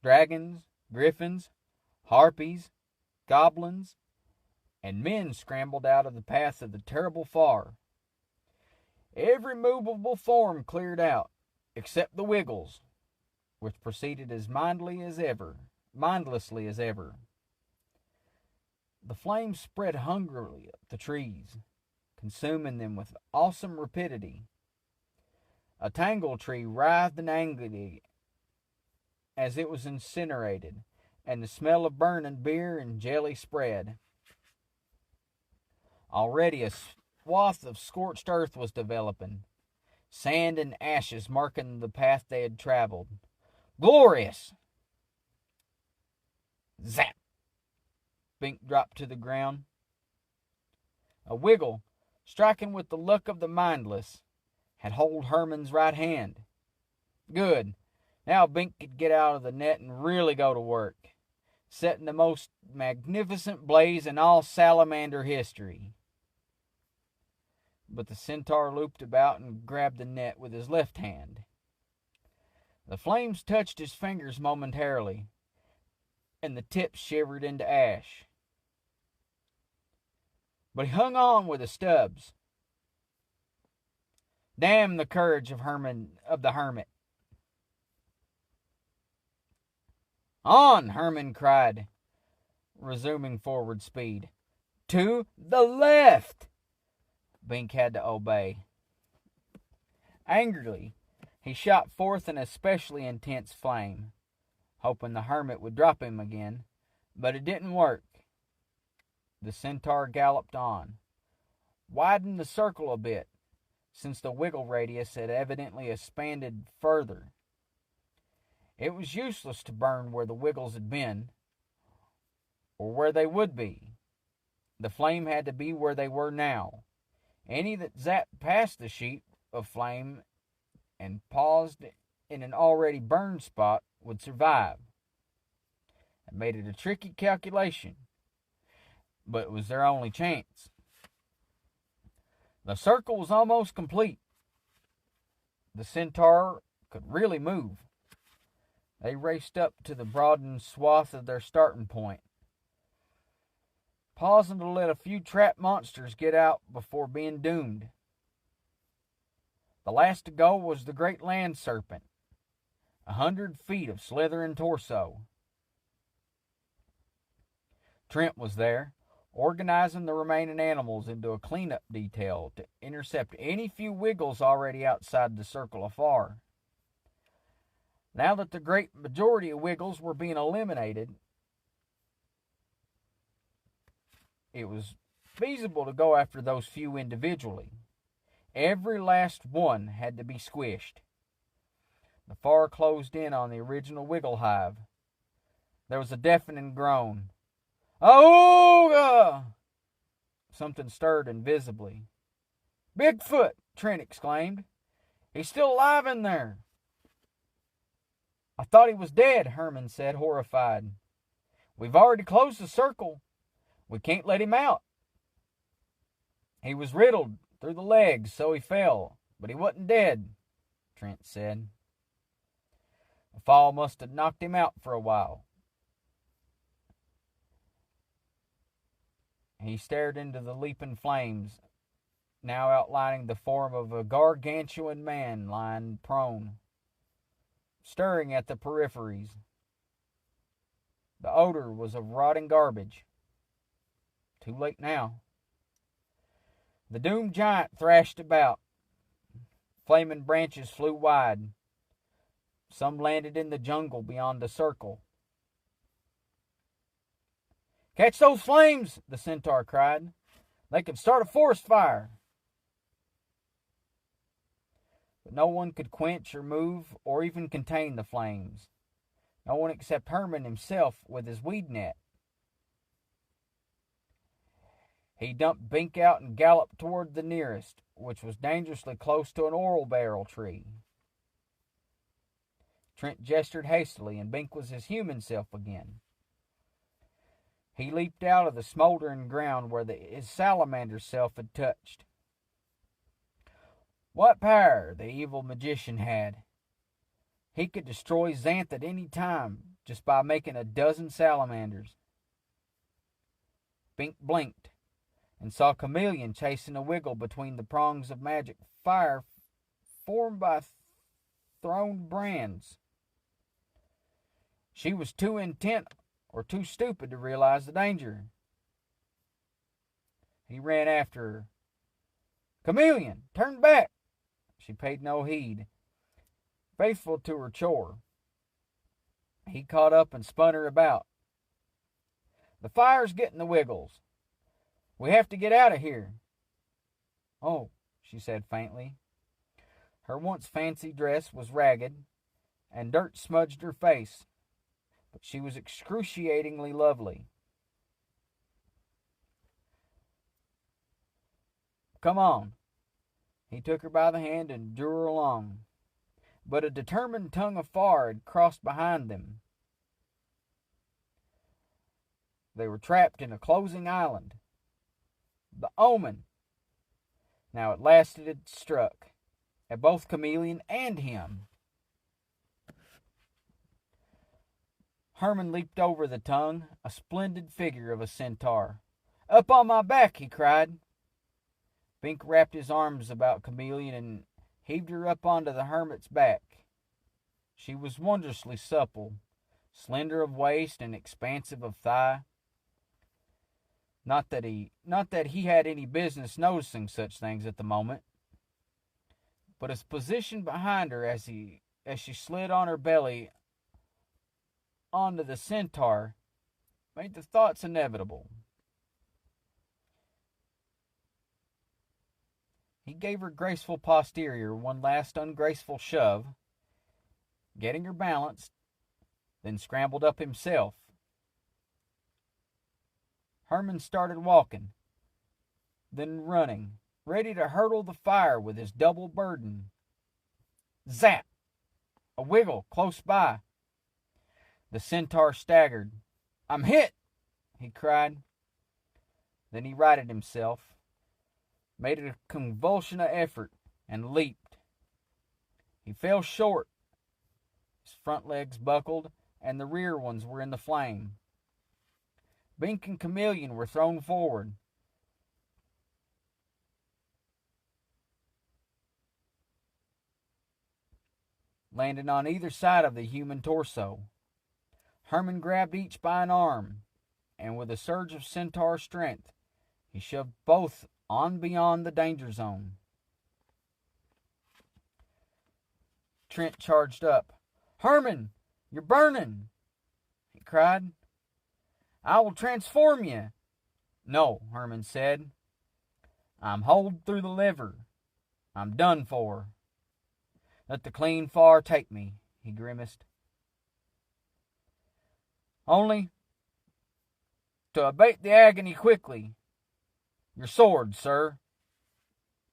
Dragons, griffins, harpies, goblins, and men scrambled out of the path of the terrible fire. Every movable form cleared out, except the Wiggles, which proceeded as mindlessly as ever. The flames spread hungrily up the trees, consuming them with awesome rapidity. A tangle tree writhed and angrily as it was incinerated, and the smell of burning beer and jelly spread. Already a swath of scorched earth was developing, sand and ashes marking the path they had traveled. Glorious! Zap! Bink dropped to the ground. A wiggle, striking with the luck of the mindless, had hold Herman's right hand. Good. Now Bink could get out of the net and really go to work, setting the most magnificent blaze in all salamander history. But the centaur looped about and grabbed the net with his left hand. The flames touched his fingers momentarily, and the tips shivered into ash. But he hung on with the stubs. Damn the courage of the hermit. On, Herman cried, resuming forward speed. To the left! Bink had to obey. Angrily, he shot forth an especially intense flame, hoping the hermit would drop him again, but it didn't work. The centaur galloped on, widened the circle a bit, since the wiggle radius had evidently expanded further. It was useless to burn where the wiggles had been, or where they would be. The flame had to be where they were now. Any that zapped past the sheet of flame and paused in an already burned spot would survive. It made it a tricky calculation, but it was their only chance. The circle was almost complete. The centaur could really move. They raced up to the broadened swath of their starting point, pausing to let a few trapped monsters get out before being doomed. The last to go was the great land serpent, 100 feet of slithering torso. Trent was there, organizing the remaining animals into a cleanup detail to intercept any few wiggles already outside the circle afar. Now that the great majority of wiggles were being eliminated, it was feasible to go after those few individually. Every last one had to be squished. The far closed in on the original wiggle hive. There was a deafening groan. Auga! Something stirred invisibly. Bigfoot! Trent exclaimed. He's still alive in there. I thought he was dead, Herman said, horrified. We've already closed the circle. We can't let him out. He was riddled through the legs, so he fell, but he wasn't dead, Trent said. The fall must have knocked him out for a while. He stared into the leaping flames, now outlining the form of a gargantuan man lying prone, stirring at the peripheries. The odor was of rotting garbage. Too late now. The doomed giant thrashed about. Flaming branches flew wide. Some landed in the jungle beyond the circle. Catch those flames, the centaur cried. They could start a forest fire. But no one could quench or move or even contain the flames. No one except Herman himself with his weed net. He dumped Bink out and galloped toward the nearest, which was dangerously close to an oil barrel tree. Trent gestured hastily, and Bink was his human self again. He leaped out of the smoldering ground where his salamander self had touched. What power the evil magician had! He could destroy Xanth at any time just by making a dozen salamanders. Bink blinked and saw Chameleon chasing a wiggle between the prongs of magic fire formed by thrown brands. She was too intent or too stupid to realize the danger. He ran after her, Chameleon, turn back! She paid no heed, faithful to her chore. He caught up and spun her about. The fire's getting the wiggles. We have to get out of here. Oh, she said faintly. Her once fancy dress was ragged, and dirt smudged her face, but she was excruciatingly lovely. Come on. He took her by the hand and drew her along, but a determined tongue of fire had crossed behind them. They were trapped in a closing island. The omen! Now at last it had struck, at both Chameleon and him. Herman leaped over the tongue, a splendid figure of a centaur. Up on my back, he cried. Bink wrapped his arms about Chameleon and heaved her up onto the hermit's back. She was wondrously supple, slender of waist and expansive of thigh. Not that he had any business noticing such things at the moment, but his position behind her as she slid on her belly onto the centaur made the thoughts inevitable. He gave her graceful posterior one last ungraceful shove, getting her balanced, then scrambled up himself. Herman started walking, then running, ready to hurdle the fire with his double burden. Zap! A wiggle close by. The centaur staggered. I'm hit! He cried. Then he righted himself, made a convulsion of effort, and leaped. He fell short. His front legs buckled, and the rear ones were in the flame. Bink and Chameleon were thrown forward. Landing on either side of the human torso. Herman grabbed each by an arm, and with a surge of centaur strength, he shoved both on beyond the danger zone. Trent charged up. Herman, you're burning, he cried. I will transform you. No, Herman said. I'm holed through the liver. I'm done for. Let the clean fire take me, he grimaced. Only to abate the agony quickly. Your sword, sir.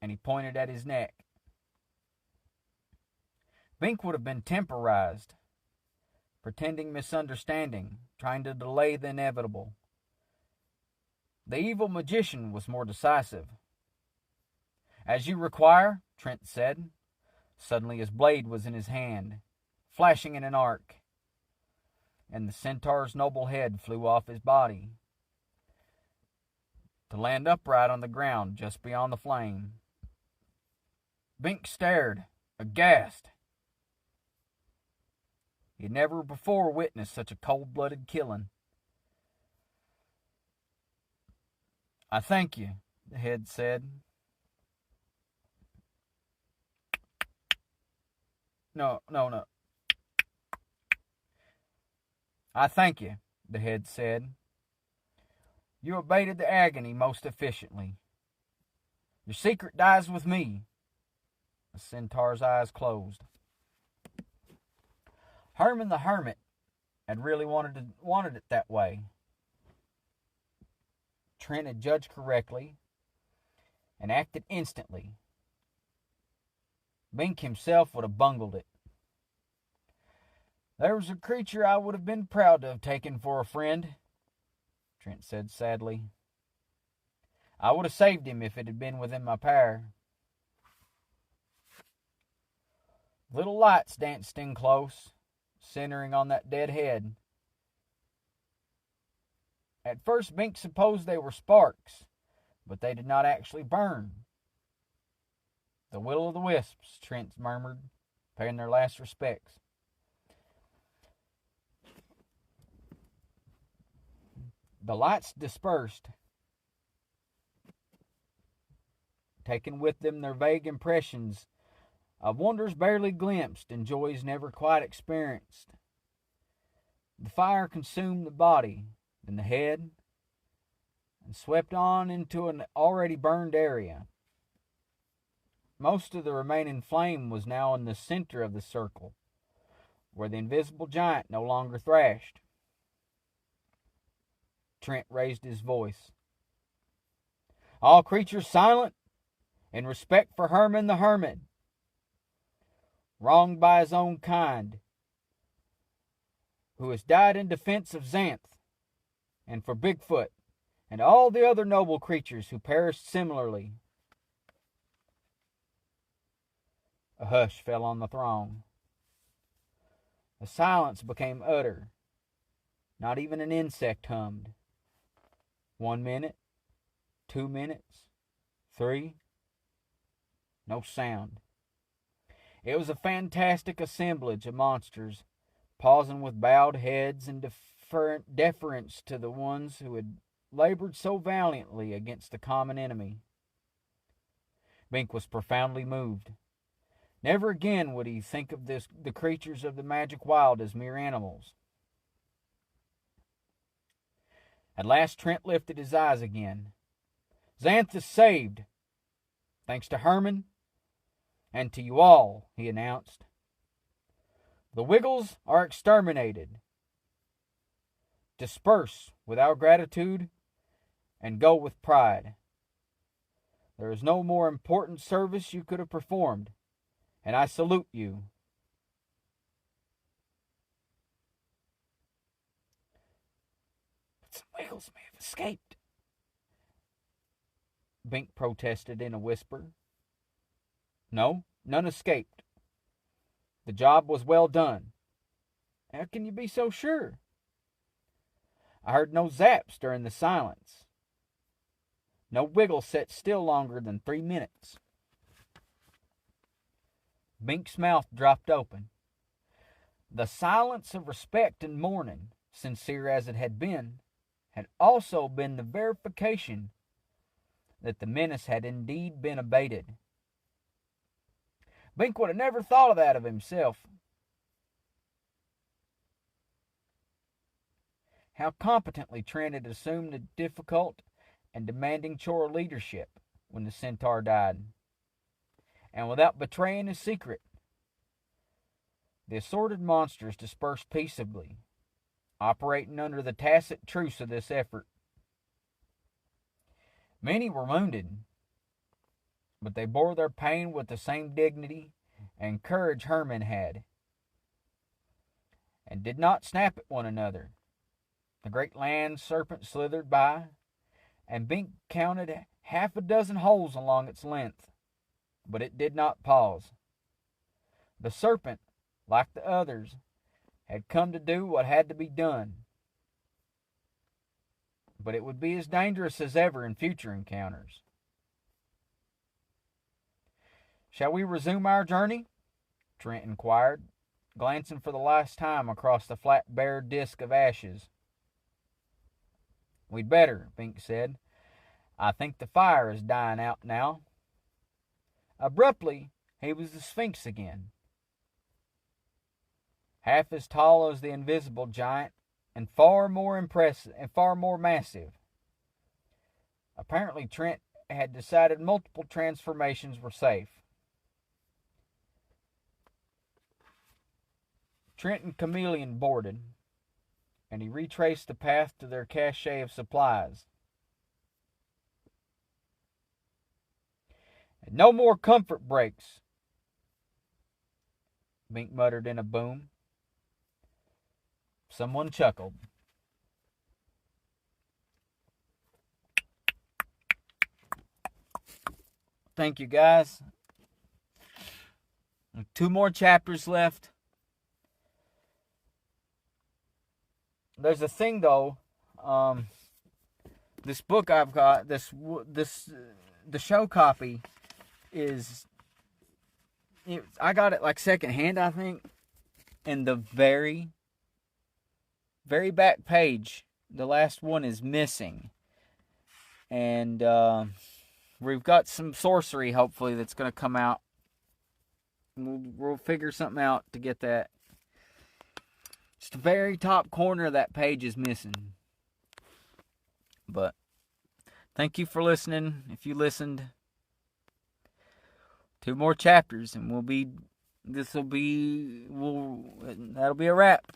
And he pointed at his neck. Bink would have been temporized, pretending misunderstanding, trying to delay the inevitable. The evil magician was more decisive. As you require, Trent said. Suddenly his blade was in his hand, flashing in an arc, and the centaur's noble head flew off his body, to land upright on the ground just beyond the flame. Bink stared, aghast. He had never before witnessed such a cold-blooded killing. I thank you, the head said. No. I thank you, the head said. You abated the agony most efficiently. Your secret dies with me. The centaur's eyes closed. Herman the Hermit had really wanted it that way. Trent had judged correctly and acted instantly. Bink himself would have bungled it. There was a creature I would have been proud to have taken for a friend, Trent said sadly. I would have saved him if it had been within my power. Little lights danced in close, centering on that dead head. At first Bink supposed they were sparks, but they did not actually burn. The will-o'-the-wisps, Trent murmured, paying their last respects. The lights dispersed, taking with them their vague impressions of wonders barely glimpsed and joys never quite experienced. The fire consumed the body, then the head, and swept on into an already burned area. Most of the remaining flame was now in the center of the circle, where the invisible giant no longer thrashed. Trent raised his voice. All creatures silent, in respect for Herman the Hermit, wronged by his own kind, who has died in defense of Xanth, and for Bigfoot, and all the other noble creatures who perished similarly. A hush fell on the throng. The silence became utter. Not even an insect hummed. 1 minute, 2 minutes, 3. No sound. It was a fantastic assemblage of monsters, pausing with bowed heads and deference to the ones who had labored so valiantly against the common enemy. Bink was profoundly moved. Never again would he think of the creatures of the magic wild as mere animals. At last Trent lifted his eyes again. Xanth is saved, thanks to Herman and to you all, he announced. The Wiggles are exterminated. Disperse with our gratitude and go with pride. There is no more important service you could have performed, and I salute you. But some Wiggles may have escaped, Bink protested in a whisper. No, none escaped. The job was well done. How can you be so sure? I heard no zaps during the silence. No Wiggle sat still longer than 3 minutes. Bink's mouth dropped open. The silence of respect and mourning, sincere as it had also been the verification that the menace had indeed been abated. Bink would have never thought of that of himself. How competently Trent had assumed the difficult and demanding chore of leadership when the centaur died, and without betraying his secret. The assorted monsters dispersed peaceably, operating under the tacit truce of this effort. Many were wounded, but they bore their pain with the same dignity and courage Herman had, and did not snap at one another. The great land serpent slithered by, and Bink counted 6 holes along its length, but it did not pause. The serpent, like the others, had come to do what had to be done, but it would be as dangerous as ever in future encounters. Shall we resume our journey? Trent inquired, glancing for the last time across the flat bare disk of ashes. We'd better, Bink said. I think the fire is dying out now. Abruptly, he was the Sphinx again. Half as tall as the invisible giant, and far more impressive and far more massive. Apparently Trent had decided multiple transformations were safe. Trent and Chameleon boarded, and he retraced the path to their cache of supplies. And no more comfort breaks, Bink muttered in a boom. Someone chuckled. Thank you, guys. 2 more chapters left. There's a thing, though. This book I've got, the show copy is... I got it like secondhand, I think. And the very back page, the last one is missing. And We've got some sorcery, hopefully, that's going to come out. We'll figure something out to get that. Just the very top corner of that page is missing. But thank you for listening. If you listened, 2 more chapters and that'll be a wrap.